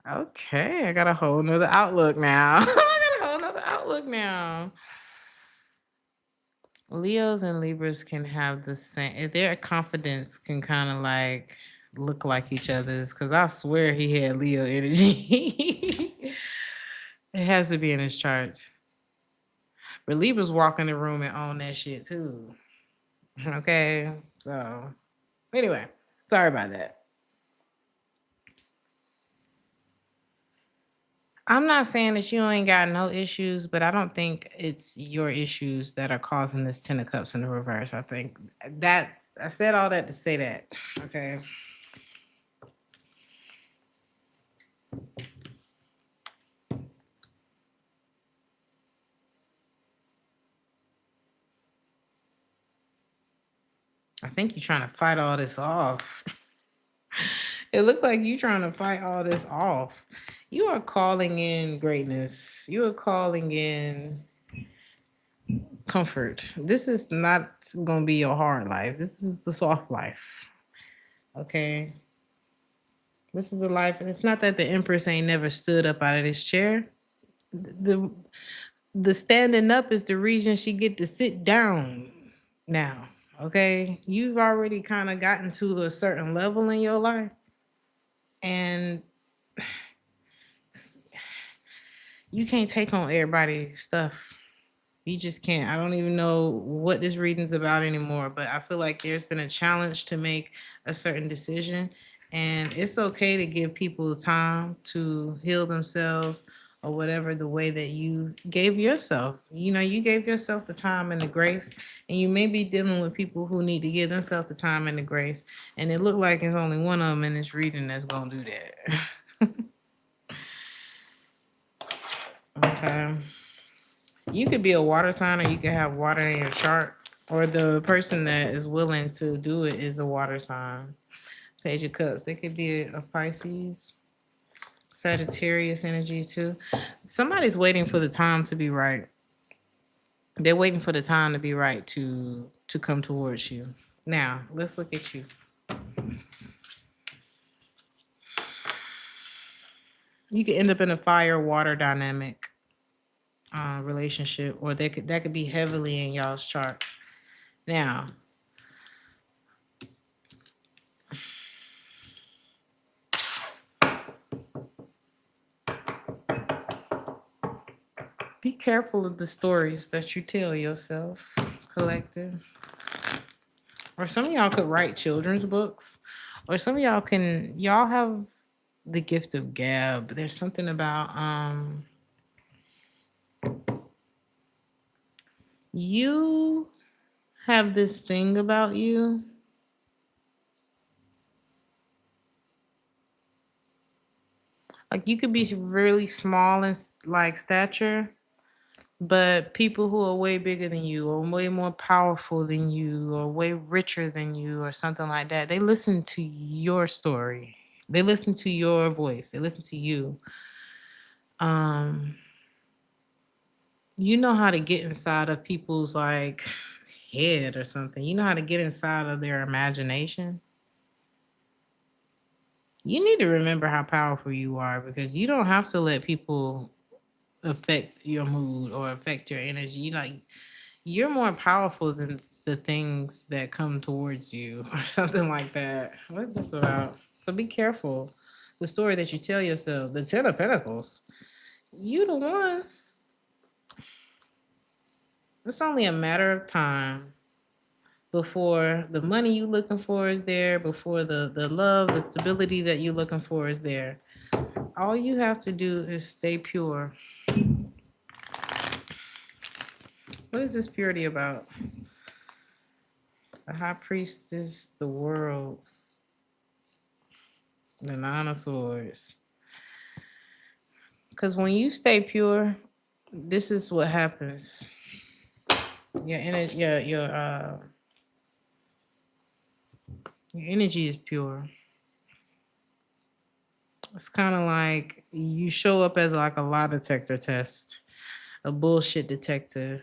Okay, I got a whole nother outlook now. I got a whole nother outlook now. Leos and Libras can have the same, their confidence can kind of like look like each other's, because I swear he had Leo energy. It has to be in his chart. But Libras walk in the room and own that shit too. Okay, so anyway, sorry about that. I'm not saying that you ain't got no issues, but I don't think it's your issues that are causing this 10 of Cups in the reverse. I think I said all that to say that. Okay. I think you're trying to fight all this off. It looked like you trying to fight all this off. You are calling in greatness. You are calling in comfort. This is not going to be your hard life. This is the soft life. Okay. This is a life. It's not that the Empress ain't never stood up out of this chair. The the standing up is the reason she get to sit down now. Okay. You've already kind of gotten to a certain level in your life. And you can't take on everybody's stuff. You just can't. I don't even know what this reading's about anymore, but I feel like there's been a challenge to make a certain decision. And it's okay to give people time to heal themselves or whatever the way that you gave yourself. You know, you gave yourself the time and the grace, and you may be dealing with people who need to give themselves the time and the grace. And it looked like it's only one of them in this reading that's going to do that. Okay. You could be a water sign or you could have water in your chart, or the person that is willing to do it is a water sign. Page of Cups. They could be a Pisces, Sagittarius energy too. Somebody's waiting for the time to be right. They're waiting for the time to be right to come towards you. Now, let's look at you. You could end up in a fire water dynamic relationship, or that could be heavily in y'all's charts. Now, be careful of the stories that you tell yourself, collective. Or some of y'all could write children's books, or some of y'all have the gift of gab. There's something about you have this thing about you. Like you could be really small in like stature, but people who are way bigger than you or way more powerful than you or way richer than you or something like that, they listen to your story. They listen to your voice. They listen to you. Um you know how to get inside of people's like head or something. You know how to get inside of their imagination. You need to remember how powerful you are, because you don't have to let people affect your mood or affect your energy. You're more powerful than the things that come towards you or something like that. What's this about? So be careful. The story that you tell yourself, the Ten of Pentacles, you the one. It's only a matter of time before the money you looking for is there, before the love, the stability that you looking for is there. All you have to do is stay pure. What is this purity about? The High Priestess, the World, the Nine of Swords. Because when you stay pure, this is what happens. Your energy is pure. It's kind of like you show up as like a lie detector test, a bullshit detector,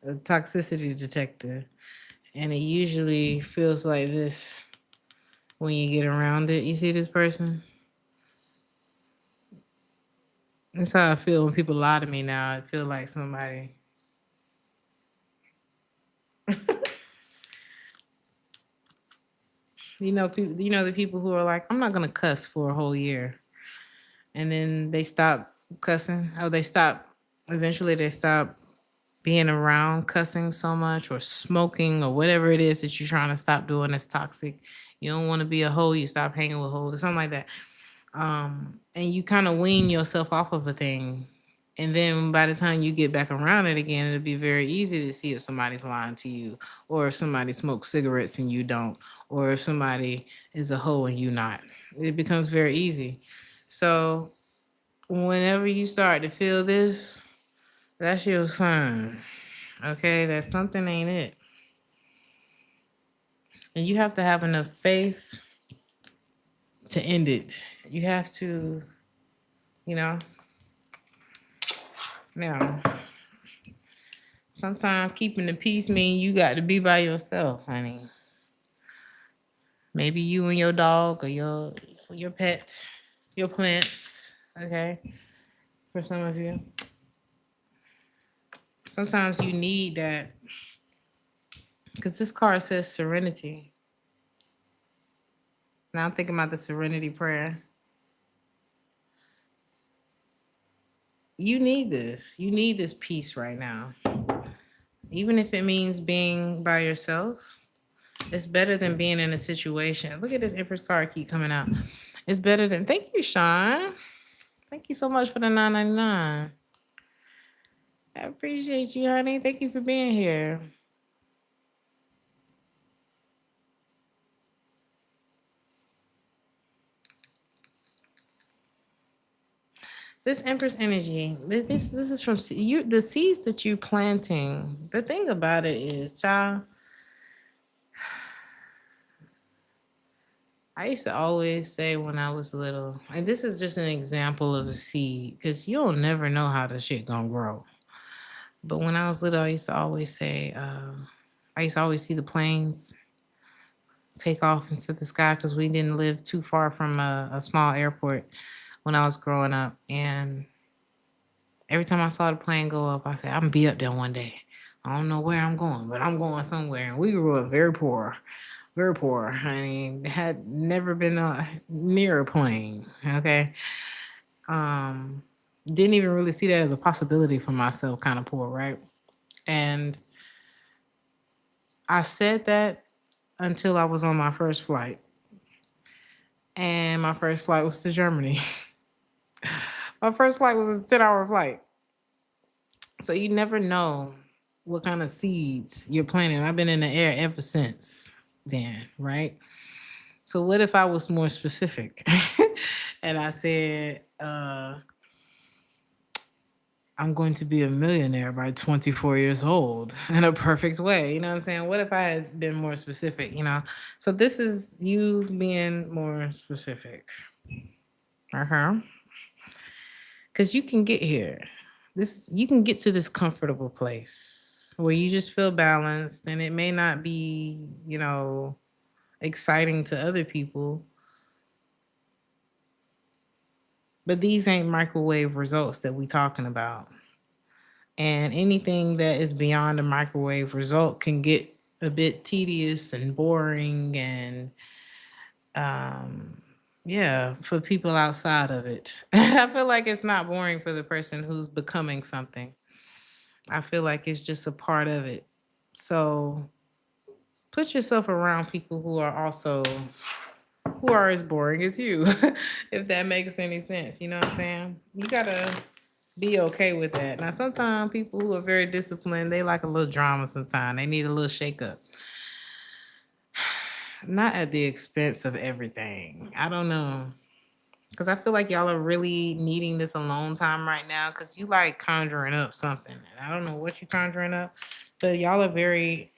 a toxicity detector, and it usually feels like this when you get around it. You see this person? That's how I feel when people lie to me now. I feel like somebody. People. You know the people who are like, I'm not gonna cuss for a whole year, and then they stop cussing. Oh, they stop. Eventually, they stop being around cussing so much, or smoking, or whatever it is that you're trying to stop doing that's toxic. You don't want to be a hoe. You stop hanging with hoes, something like that. And you kind of wean yourself off of a thing. And then by the time you get back around it again, it'll be very easy to see if somebody's lying to you, or if somebody smokes cigarettes and you don't, or if somebody is a hoe and you not. It becomes very easy. So whenever you start to feel this, that's your sign. Okay, that something ain't it. And you have to have enough faith to end it. You have to, you know, now sometimes keeping the peace mean you got to be by yourself, honey. Maybe you and your dog or your pet, your plants, okay? For some of you. Sometimes you need that because this card says serenity. Now I'm thinking about the serenity prayer. You need this. You need this peace right now. Even if it means being by yourself, it's better than being in a situation. Look at this Empress card keep coming out. It's better than, thank you, Sean. Thank you so much for the 9.99. I appreciate you, honey. Thank you for being here. This Empress energy, this is from you. The seeds that you planting. The thing about it is, child, I used to always say when I was little, and this is just an example of a seed, because you'll never know how the shit gonna grow. But when I was little, I used to always say, I used to always see the planes take off into the sky because we didn't live too far from a small airport when I was growing up. And every time I saw the plane go up, I said, I'm gonna be up there one day. I don't know where I'm going, but I'm going somewhere. And we grew up very poor, very poor. I mean, had never been near a plane. Okay. Um, didn't even really see that as a possibility for myself, kind of poor, right? And I said that until I was on my first flight. And my first flight was to Germany. My first flight was a 10-hour flight. So you never know what kind of seeds you're planting. I've been in the air ever since then, right? So what if I was more specific? And I said, I'm going to be a millionaire by 24 years old in a perfect way. You know what I'm saying? What if I had been more specific, you know? So this is you being more specific. Uh-huh. Because you can get here. You can get to this comfortable place where you just feel balanced, and it may not be, you know, exciting to other people, but these ain't microwave results that we talking about. And anything that is beyond a microwave result can get a bit tedious and boring and yeah, for people outside of it. I feel like it's not boring for the person who's becoming something. I feel like it's just a part of it. So put yourself around people who are as boring as you, if that makes any sense. You know what I'm saying? You gotta be okay with that. Now, sometimes people who are very disciplined, they like a little drama sometimes. They need a little shake up. Not at the expense of everything. I don't know. Because I feel like y'all are really needing this alone time right now because you like conjuring up something. And I don't know what you're conjuring up, but y'all are very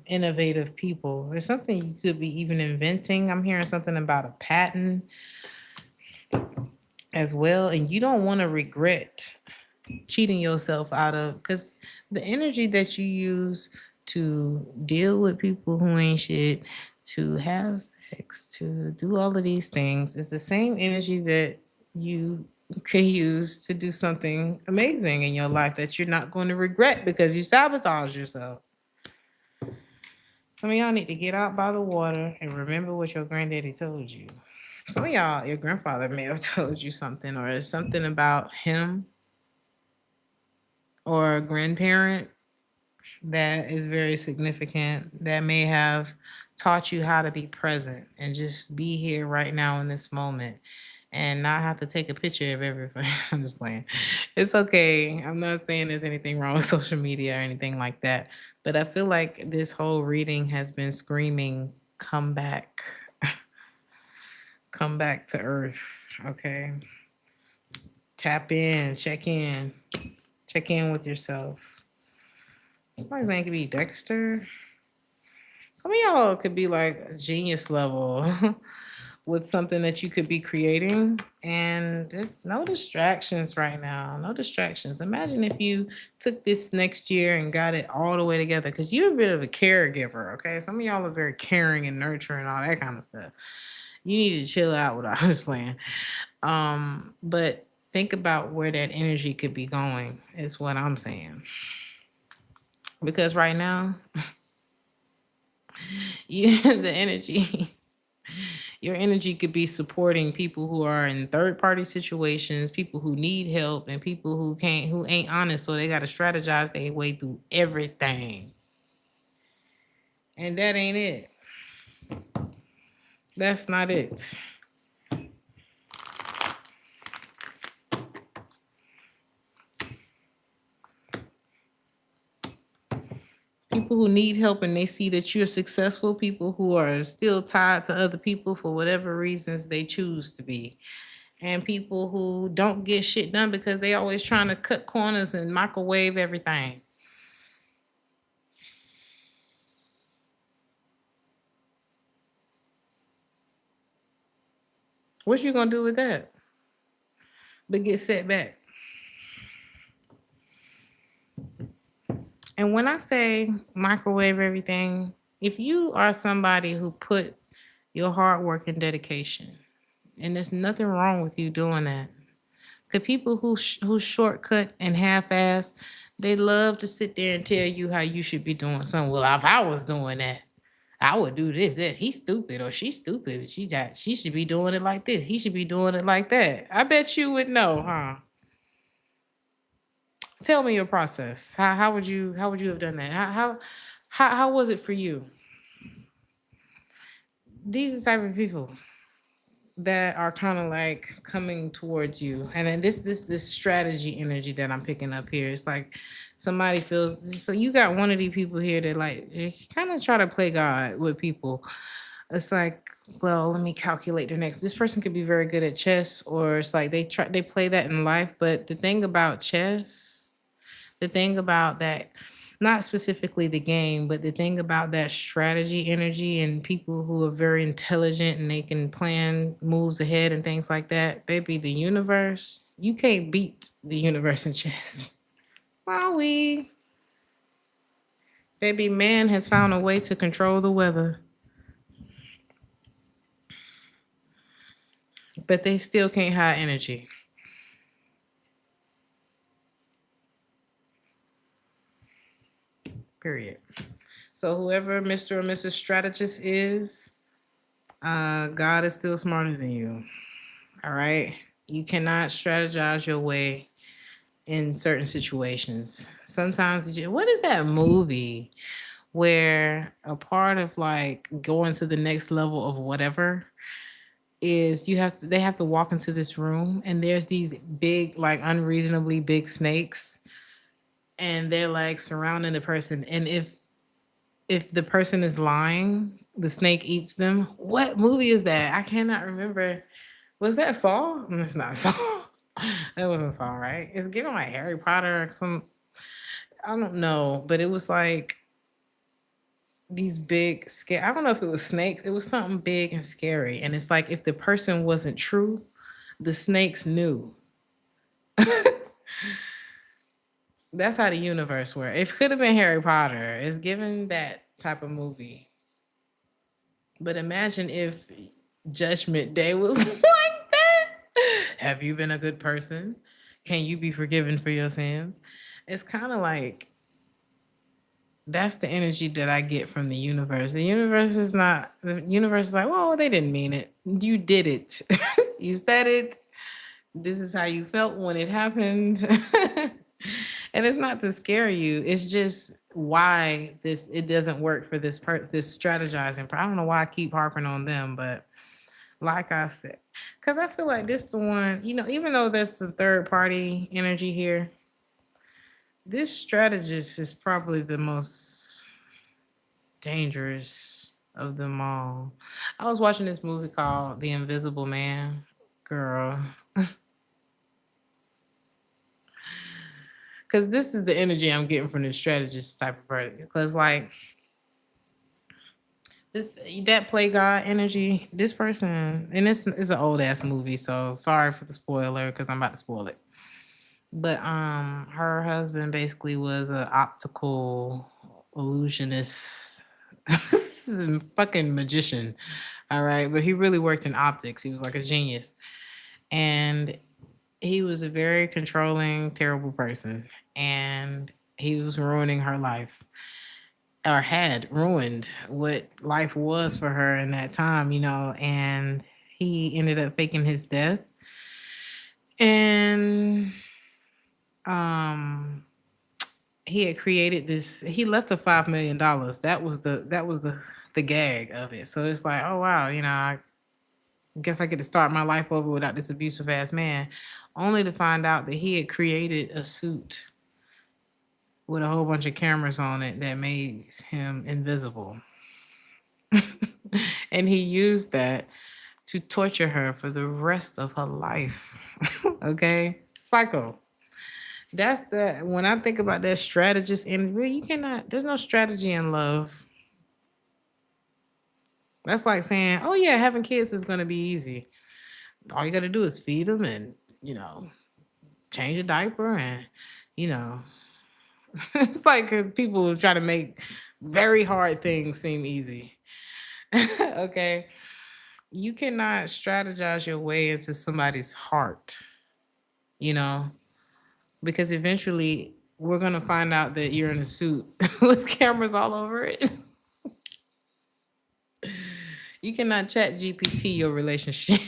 innovative people. There's something you could be even inventing. I'm hearing something about a patent as well. And you don't want to regret cheating yourself out of, because the energy that you use to deal with people who ain't shit, to have sex, to do all of these things is the same energy that you can use to do something amazing in your life that you're not going to regret because you sabotage yourself. Some of y'all need to get out by the water and remember what your granddaddy told you. Some of y'all, your grandfather may have told you something, or something about him or a grandparent that is very significant that may have taught you how to be present and just be here right now in this moment and not have to take a picture of everything. I'm just playing. It's okay. I'm not saying there's anything wrong with social media or anything like that. But I feel like this whole reading has been screaming, come back. Come back to earth. Okay. Tap in, check in. Check in with yourself. Somebody's name could be Dexter. Some of y'all could be like genius level with something that you could be creating, and there's no distractions right now. No distractions. Imagine if you took this next year and got it all the way together, because you're a bit of a caregiver. Okay, some of y'all are very caring and nurturing, all that kind of stuff. You need to chill out with all this plan. But think about where that energy could be going, is what I'm saying. Because right now, you the energy, your energy could be supporting people who are in third party situations, people who need help, and people who ain't honest, so they got to strategize their way through everything. And that ain't it. That's not it. People who need help and they see that you're successful, people who are still tied to other people for whatever reasons they choose to be, and people who don't get shit done because they always trying to cut corners and microwave everything. What you gonna do with that? But get set back. And when I say microwave everything, if you are somebody who put your hard work and dedication, and there's nothing wrong with you doing that. The people who shortcut and half-ass, they love to sit there and tell you how you should be doing something. Well, if I was doing that, I would do this. That he's stupid or she's stupid. She should be doing it like this. He should be doing it like that. I bet you would know, huh? Tell me your process. How would you have done that? How was it for you? These are the type of people that are kind of like coming towards you, and then this strategy energy that I'm picking up here. It's like somebody feels so you got one of these people here that like they kind of try to play God with people. It's like, well, let me calculate the next. This person could be very good at chess, or it's like they play that in life. But the thing about chess, the thing about that, not specifically the game, but the thing about that strategy energy and people who are very intelligent and they can plan moves ahead and things like that, baby, the universe, you can't beat the universe in chess. Sorry. Baby, man has found a way to control the weather, but they still can't hide energy. Period. So whoever Mr. or Mrs. Strategist is, God is still smarter than you. All right. You cannot strategize your way in certain situations. Sometimes, what is that movie where a part of like going to the next level of whatever is they have to walk into this room and there's these big, like unreasonably big snakes, and they're like surrounding the person. And if the person is lying, the snake eats them. What movie is that? I cannot remember. Was that Saw? No, it's not Saw. That wasn't Saw, right? It's giving like Harry Potter. Some I don't know, but it was like these big scare. I don't know if it was snakes. It was something big and scary. And it's like if the person wasn't true, the snakes knew. That's how the universe works. It could have been Harry Potter. It's given that type of movie. But imagine if Judgment Day was like that. Have you been a good person? Can you be forgiven for your sins? It's kind of like that's the energy that I get from the universe. The universe is not, the universe is like, well, they didn't mean it. You did it. You said it. This is how you felt when it happened. And it's not to scare you. It's just why it doesn't work for this strategizing. I don't know why I keep harping on them, but like I said, because I feel like this is the one, even though there's some third party energy here, this strategist is probably the most dangerous of them all. I was watching this movie called The Invisible Man. Girl, because this is the energy I'm getting from the strategist type of person. Because, like, This that play God energy. This person, and this is an old ass movie, so sorry for the spoiler because I'm about to spoil it. But her husband basically was an optical illusionist, fucking magician. All right, but he really worked in optics. He was like a genius, and he was a very controlling, terrible person, and he was ruining her life, or had ruined what life was for her in that time, and he ended up faking his death. And um he had created this, he left her $5 million. That was the gag of it. So it's like, oh wow, I guess I get to start my life over without this abusive ass man. Only to find out that he had created a suit with a whole bunch of cameras on it that makes him invisible. And he used that to torture her for the rest of her life. Okay? Psycho. That's the when I think about that strategist in real, you cannot, there's no strategy in love. That's like saying, oh yeah, having kids is gonna be easy. All you gotta do is feed them and, you know, change a diaper and, you know, it's like people try to make very hard things seem easy. Okay. You cannot strategize your way into somebody's heart, you know, because eventually we're going to find out that you're in a suit with cameras all over it. You cannot chat GPT your relationship.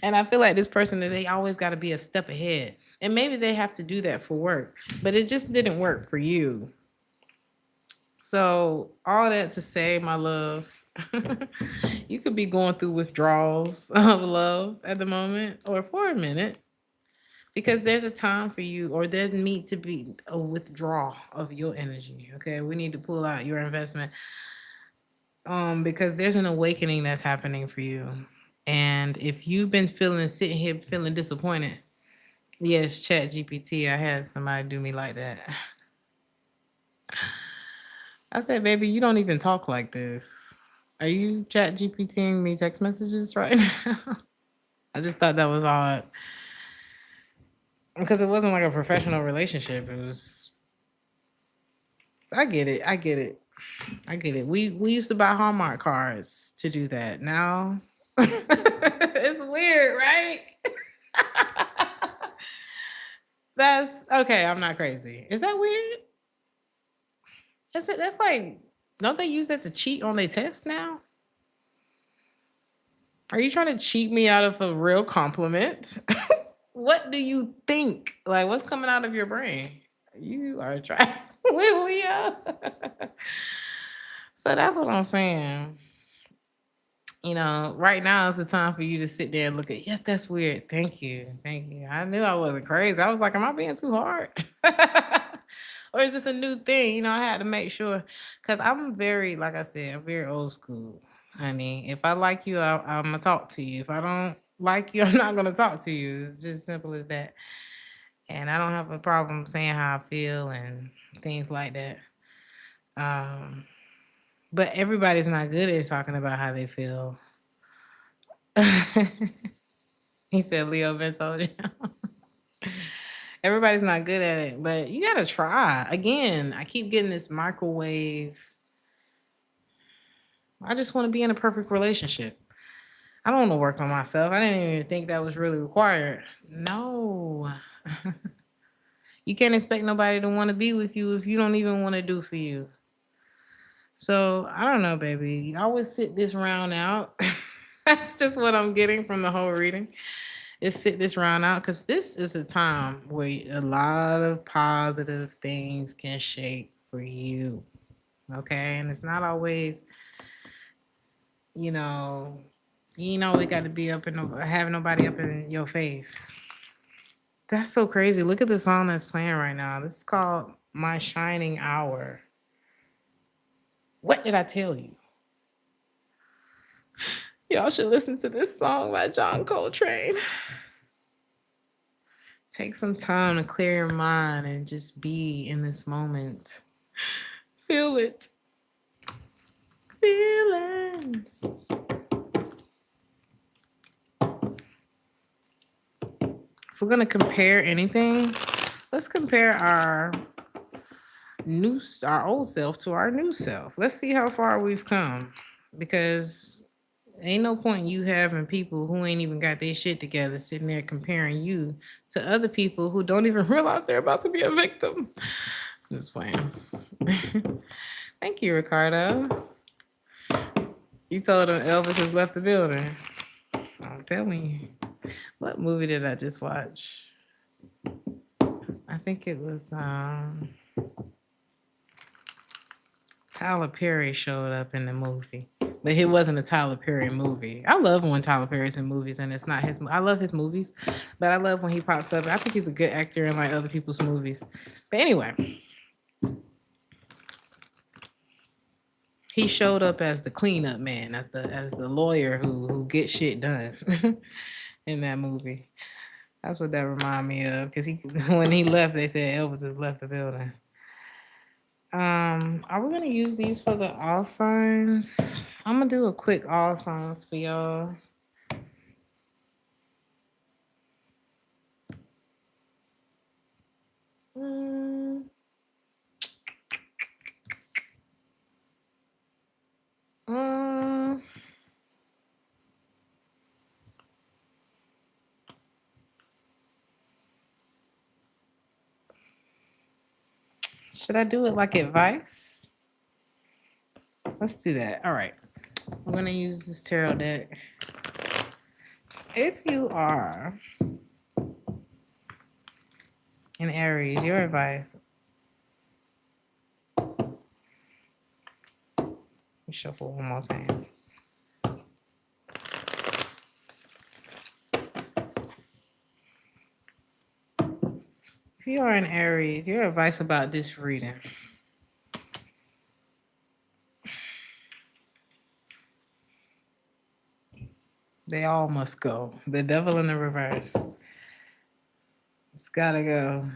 And I feel like this person that they always got to be a step ahead. And maybe they have to do that for work, but it just didn't work for you. So, all that to say, my love, you could be going through withdrawals of love at the moment or for a minute, because there's a time for you, or there need to be a withdrawal of your energy. Okay, we need to pull out your investment, because there's an awakening that's happening for you. And if you've been sitting here feeling disappointed, yes, chat GPT, I had somebody do me like that. I said, baby, you don't even talk like this. Are you chat GPTing me text messages right now? I just thought that was odd, because it wasn't like a professional relationship. It was, I get it. I get it. I get it. We used to buy Hallmark cards to do that. Now it's weird, right? That's okay. I'm not crazy. Is that weird? Is it? That's like, don't they use that to cheat on their test now? Are you trying to cheat me out of a real compliment? What do you think? Like, what's coming out of your brain? You are trying with Leo. So that's what I'm saying. Right now is the time for you to sit there and look at, yes, that's weird. Thank you. Thank you. I knew I wasn't crazy. I was like, am I being too hard? Or is this a new thing? I had to make sure, because I'm very, like I said, I'm very old school, honey. If I like you, I'm going to talk to you. If I don't like you, I'm not going to talk to you. It's just simple as that. And I don't have a problem saying how I feel and things like that. Um, but everybody's not good at talking about how they feel. He said Leo been told you. Everybody's not good at it, but you gotta try. Again, I keep getting this microwave. I just want to be in a perfect relationship. I don't want to work on myself. I didn't even think that was really required. No. You can't expect nobody to want to be with you if you don't even want to do for you. So I don't know, baby. You always sit this round out. That's just what I'm getting from the whole reading. Is sit this round out, because this is a time where a lot of positive things can shape for you. Okay. And it's not always, you know, you ain't always got to be up and having nobody up in your face. That's so crazy. Look at the song that's playing right now. This is called My Shining Hour. What did I tell you? Y'all should listen to this song by John Coltrane. Take some time to clear your mind and just be in this moment. Feel it. feelings. If we're gonna compare anything, let's compare our old self to our new self. Let's see how far we've come. Because ain't no point in you having people who ain't even got their shit together sitting there comparing you to other people who don't even realize they're about to be a victim. Just playing. Thank you, Ricardo. You told him Elvis has left the building. Oh, tell me, what movie did I just watch? I think it was Tyler Perry showed up in the movie. But it wasn't a Tyler Perry movie. I love when Tyler Perry's in movies and it's not his. I love his movies, but I love when he pops up. I think he's a good actor in like other people's movies. But anyway, he showed up as the cleanup man, as the lawyer who gets shit done in that movie. That's what that reminded me of. Because he when he left, they said Elvis has left the building. Are we gonna use these for the all signs? I'm gonna do a quick all signs for y'all. Mm, mm, should I do it like advice? Let's do that. All right. I'm gonna use this tarot deck. If you are in Aries, your advice. Let me shuffle one more time. If you are in Aries, your advice about this reading. They all must go. The devil in the reverse. It's gotta go.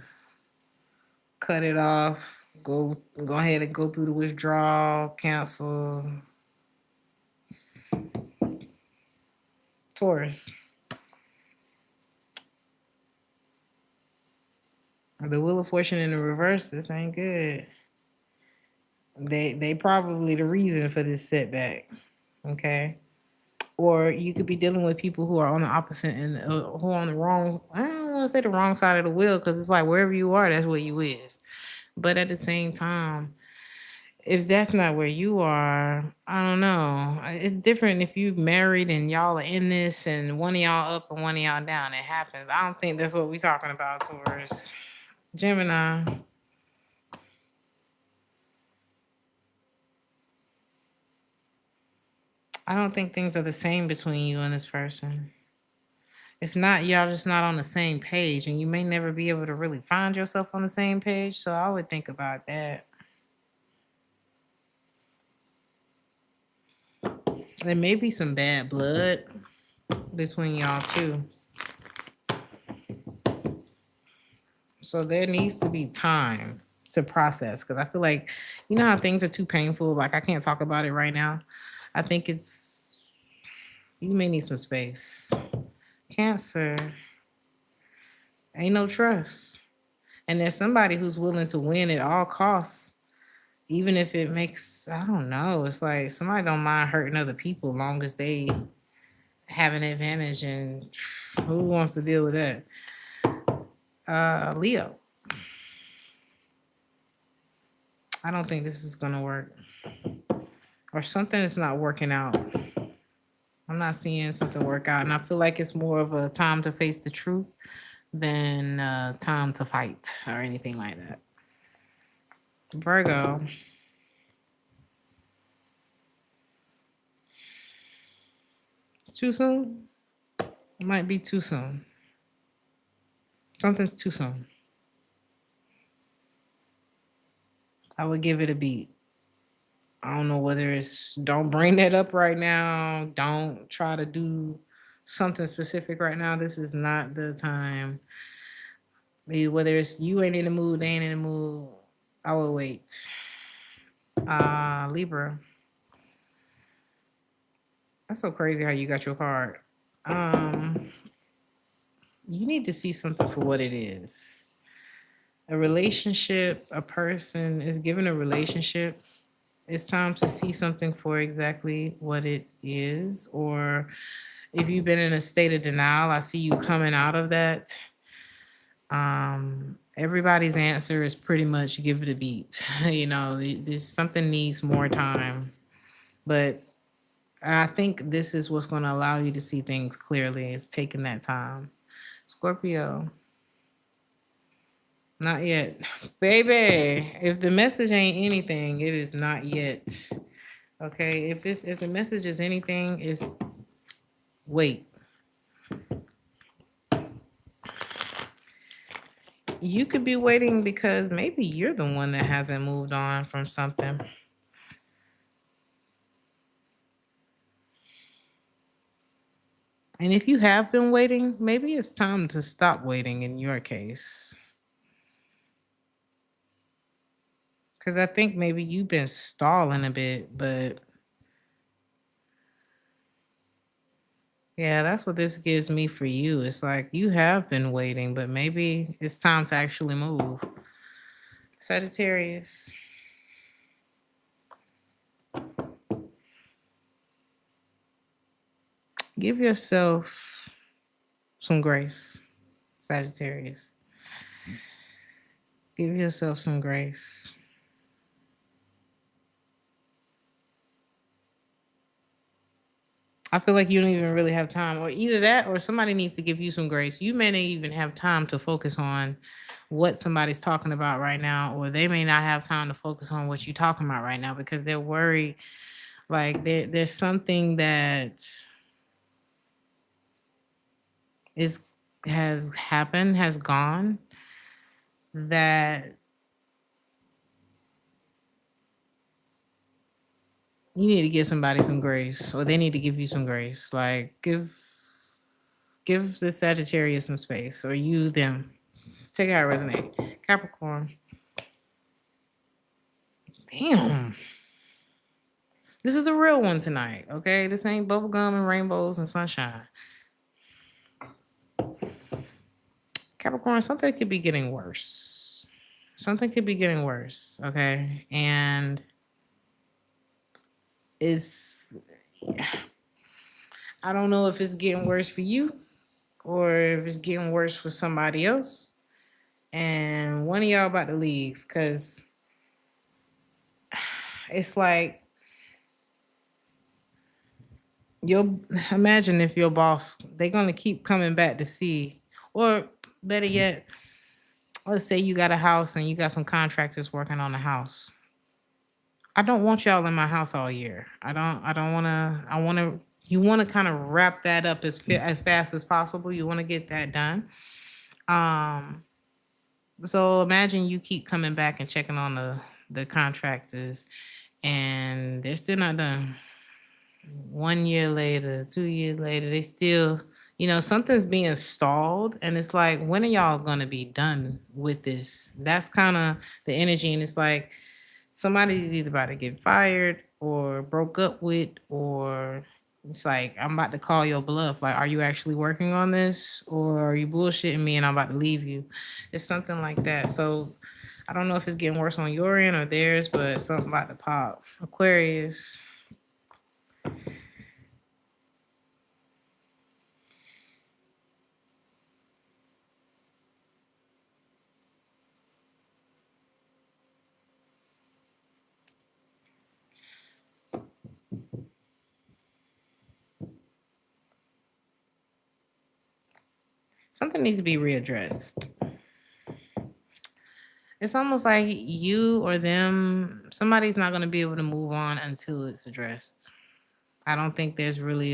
Cut it off. Go ahead and go through the withdrawal, cancel. Taurus. The Wheel of Fortune in the reverse, this ain't good. They probably the reason for this setback. Okay. Or you could be dealing with people who are on the opposite and who are on the wrong. I don't want to say the wrong side of the wheel because it's like wherever you are, that's where you is. But at the same time, if that's not where you are, I don't know. It's different if you married and y'all are in this and one of y'all up and one of y'all down. It happens. I don't think that's what we're talking about, Taurus. Gemini. I don't think things are the same between you and this person. If not, y'all just not on the same page, and you may never be able to really find yourself on the same page. So I would think about that. There may be some bad blood between y'all too. So there needs to be time to process because I feel like you know how things are too painful. Like I can't talk about it right now. I think you may need some space. Cancer. Ain't no trust. And there's somebody who's willing to win at all costs, even if it makes, I don't know. It's like somebody don't mind hurting other people long as they have an advantage. And who wants to deal with that? Leo. I don't think this is going to work. Or something is not working out. I'm not seeing something work out. And I feel like it's more of a time to face the truth than time to fight or anything like that. Virgo. Too soon? It might be too soon. Something's too soon. I would give it a beat. I don't know whether it's don't bring that up right now. Don't try to do something specific right now. This is not the time. Maybe whether it's you ain't in the mood, they ain't in the mood. I will wait. Libra. That's so crazy how you got your card. Um, you need to see something for what it is. A relationship, a person is given a relationship. It's time to see something for exactly what it is. Or if you've been in a state of denial, I see you coming out of that. Everybody's answer is pretty much give it a beat. You know, this something needs more time. But I think this is what's going to allow you to see things clearly, is taking that time. Scorpio, not yet. Baby, if the message ain't anything, it is not yet. Okay? If the message is anything, it's wait. You could be waiting because maybe you're the one that hasn't moved on from something. And if you have been waiting, maybe it's time to stop waiting in your case. Because I think maybe you've been stalling a bit, but yeah, that's what this gives me for you. It's like you have been waiting, but maybe it's time to actually move. Sagittarius, give yourself some grace. Sagittarius, give yourself some grace. I feel like you don't even really have time, or either that, or somebody needs to give you some grace. You may not even have time to focus on what somebody's talking about right now, or they may not have time to focus on what you're talking about right now because they're worried. Like there's something that is has happened, has gone, that you need to give somebody some grace, or they need to give you some grace. Like give the Sagittarius some space, or you them. Take it how it resonate. Capricorn. Damn. This is a real one tonight, okay? This ain't bubblegum and rainbows and sunshine. Capricorn, something could be getting worse. Something could be getting worse, okay? And it's, I don't know if it's getting worse for you or if it's getting worse for somebody else. And one of y'all about to leave because it's like, you'll imagine if your boss, they're going to keep coming back to see, or better yet, let's say you got a house and you got some contractors working on the house. I don't want y'all in my house all year. I don't want to. I want to. You want to kind of wrap that up as fast as possible. You want to get that done. Um. So imagine you keep coming back and checking on the contractors, and they're still not done. 1 year later, 2 years later, they still, something's being stalled. And it's like, when are y'all going to be done with this? That's kind of the energy. And it's like, somebody's either about to get fired or broke up with, or it's like, I'm about to call your bluff. Like, are you actually working on this, or are you bullshitting me and I'm about to leave you? It's something like that. So I don't know if it's getting worse on your end or theirs, but something about to pop. Aquarius. Something needs to be readdressed. It's almost like you or them, somebody's not going to be able to move on until it's addressed. I don't think there's really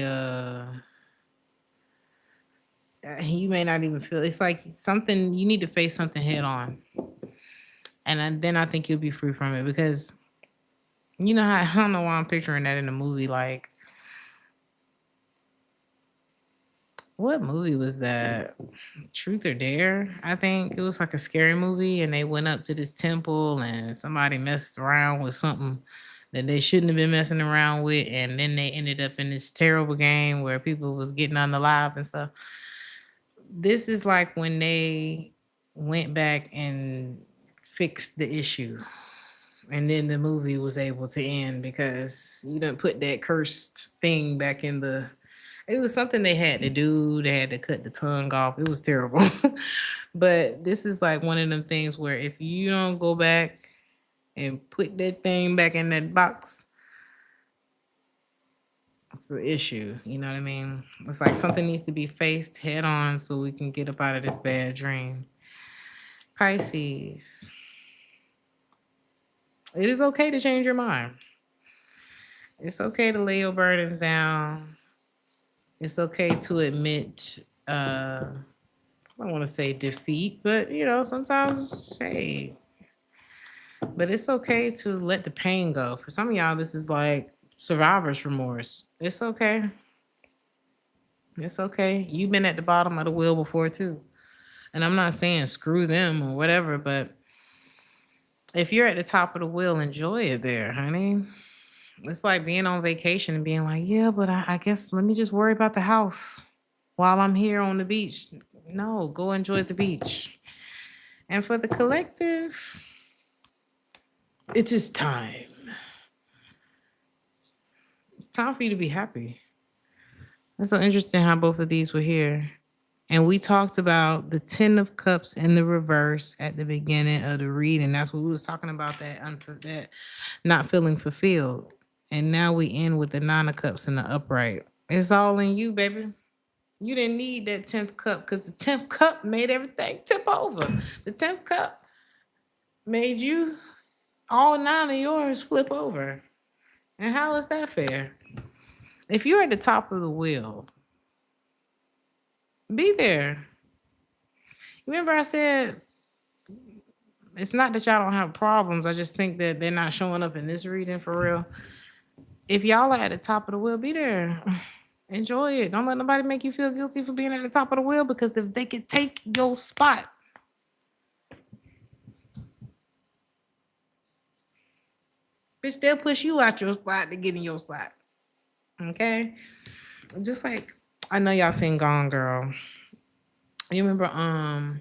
you may not even feel, it's like something, you need to face something head on. And then I think you'll be free from it, because you know how, I don't know why I'm picturing that in a movie. Like, what movie was that? Truth or Dare? I think it was like a scary movie, and they went up to this temple and somebody messed around with something that they shouldn't have been messing around with, and then they ended up in this terrible game where people was getting unalive and stuff. This is like when they went back and fixed the issue, and then the movie was able to end because you didn't put that cursed thing back in the. It was something they had to do. They had to cut the tongue off. It was terrible. But this is like one of them things where if you don't go back and put that thing back in that box, it's an issue. You know what I mean? It's like something needs to be faced head on so we can get up out of this bad dream. Pisces. It is okay to change your mind. It's okay to lay your burdens down. It's okay to admit I don't want to say defeat, but sometimes hey, but it's okay to let the pain go. For some of y'all, this is like survivor's remorse. It's okay. It's okay. You've been at the bottom of the wheel before too. And I'm not saying screw them or whatever, but if you're at the top of the wheel, enjoy it there, honey. It's like being on vacation and being like, yeah, but I guess let me just worry about the house while I'm here on the beach. No, go enjoy the beach. And for the collective, it is time. It's time for you to be happy. That's so interesting how both of these were here. And we talked about the 10 of cups in the reverse at the beginning of the reading. That's what we was talking about, that not feeling fulfilled. And now we end with the 9 of cups in the upright. It's all in you, baby. You didn't need that 10th cup because the 10th cup made everything tip over. The 10th cup made you, all 9 of yours flip over. And how is that fair? If you're at the top of the wheel, be there. Remember I said, it's not that y'all don't have problems. I just think that they're not showing up in this reading for real. If y'all are at the top of the wheel, be there. Enjoy it. Don't let nobody make you feel guilty for being at the top of the wheel, because if they could take your spot, bitch, they'll push you out your spot to get in your spot. Okay? Just like, I know y'all seen Gone Girl. You remember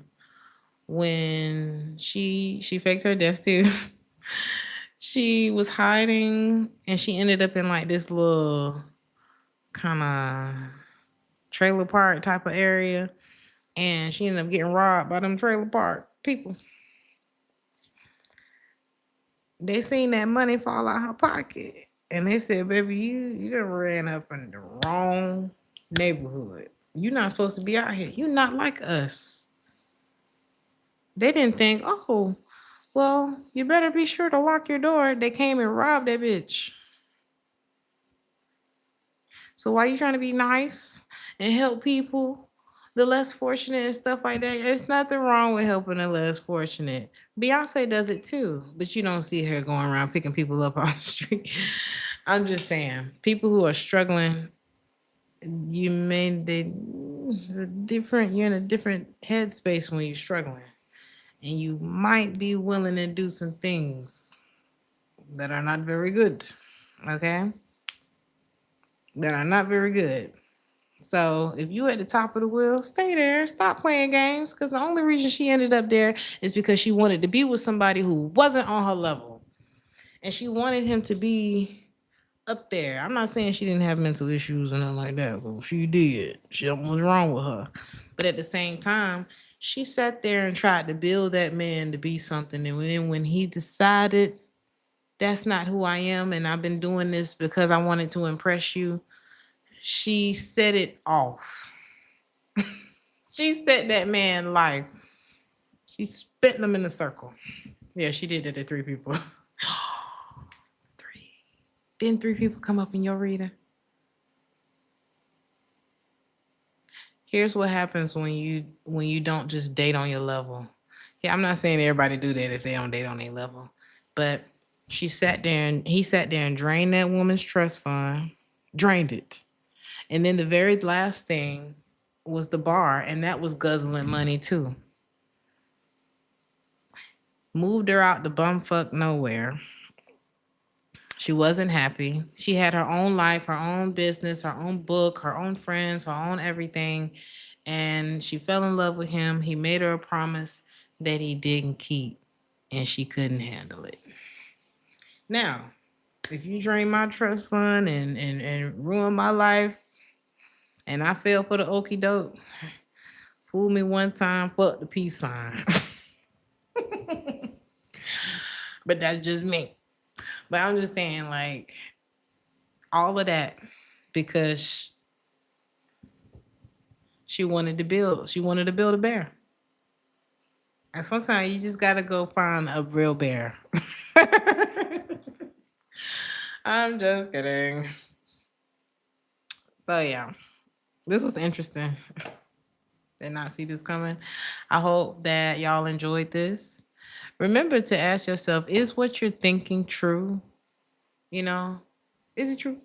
when she faked her death too? She was hiding and she ended up in like this little kind of trailer park type of area, and she ended up getting robbed by them trailer park people. They seen that money fall out her pocket, and they said, "Baby, you done ran up in the wrong neighborhood. You're not supposed to be out here. You're not like us." They didn't think, "Oh, well, you better be sure to lock your door." They came and robbed that bitch. So why you trying to be nice and help people, the less fortunate and stuff like that? There's nothing wrong with helping the less fortunate. Beyonce does it too, but you don't see her going around picking people up on the street. I'm just saying, people who are struggling, you're in a different headspace when you're struggling, and you might be willing to do some things that are not very good. Okay, that are not very good. So if you at the top of the wheel, stay there. Stop playing games. Because the only reason she ended up there is because she wanted to be with somebody who wasn't on her level. And she wanted him to be up there. I'm not saying she didn't have mental issues or nothing like that. But she did. Something was wrong with her. But at the same time, she sat there and tried to build that man to be something. And then when he decided, that's not who I am, and I've been doing this because I wanted to impress you, she set it off. She set that man life. She spit them in a circle. Yeah, she did it to 3 people. 3. Didn't 3 people come up in your reading? Here's what happens when you don't just date on your level. Yeah, I'm not saying everybody do that if they don't date on their level. But he sat there and drained that woman's trust fund, drained it. And then the very last thing was the bar, and that was guzzling money too. Moved her out to bumfuck nowhere. She wasn't happy. She had her own life, her own business, her own book, her own friends, her own everything. And she fell in love with him. He made her a promise that he didn't keep, and she couldn't handle it. Now, if you drain my trust fund and ruin my life, and I fell for the okey doke, fool me one time, fuck the peace sign. But that's just me. But I'm just saying, like, all of that because she wanted to build a bear. And sometimes you just gotta go find a real bear. I'm just kidding. So yeah, this was interesting. Did not see this coming. I hope that y'all enjoyed this. Remember to ask yourself, is what you're thinking true? You know, is it true?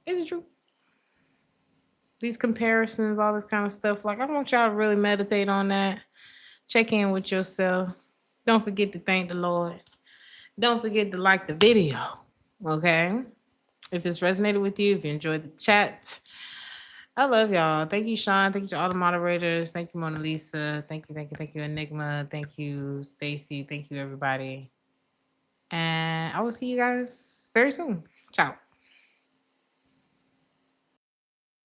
Is it true? These comparisons, all this kind of stuff. Like, I want y'all to really meditate on that. Check in with yourself. Don't forget to thank the Lord. Don't forget to like the video. Okay? If this resonated with you, if you enjoyed the chat, I love y'all. Thank you, Sean. Thank you to all the moderators. Thank you, Mona Lisa. Thank you, Enigma. Thank you, Stacy. Thank you, everybody. And I will see you guys very soon. Ciao.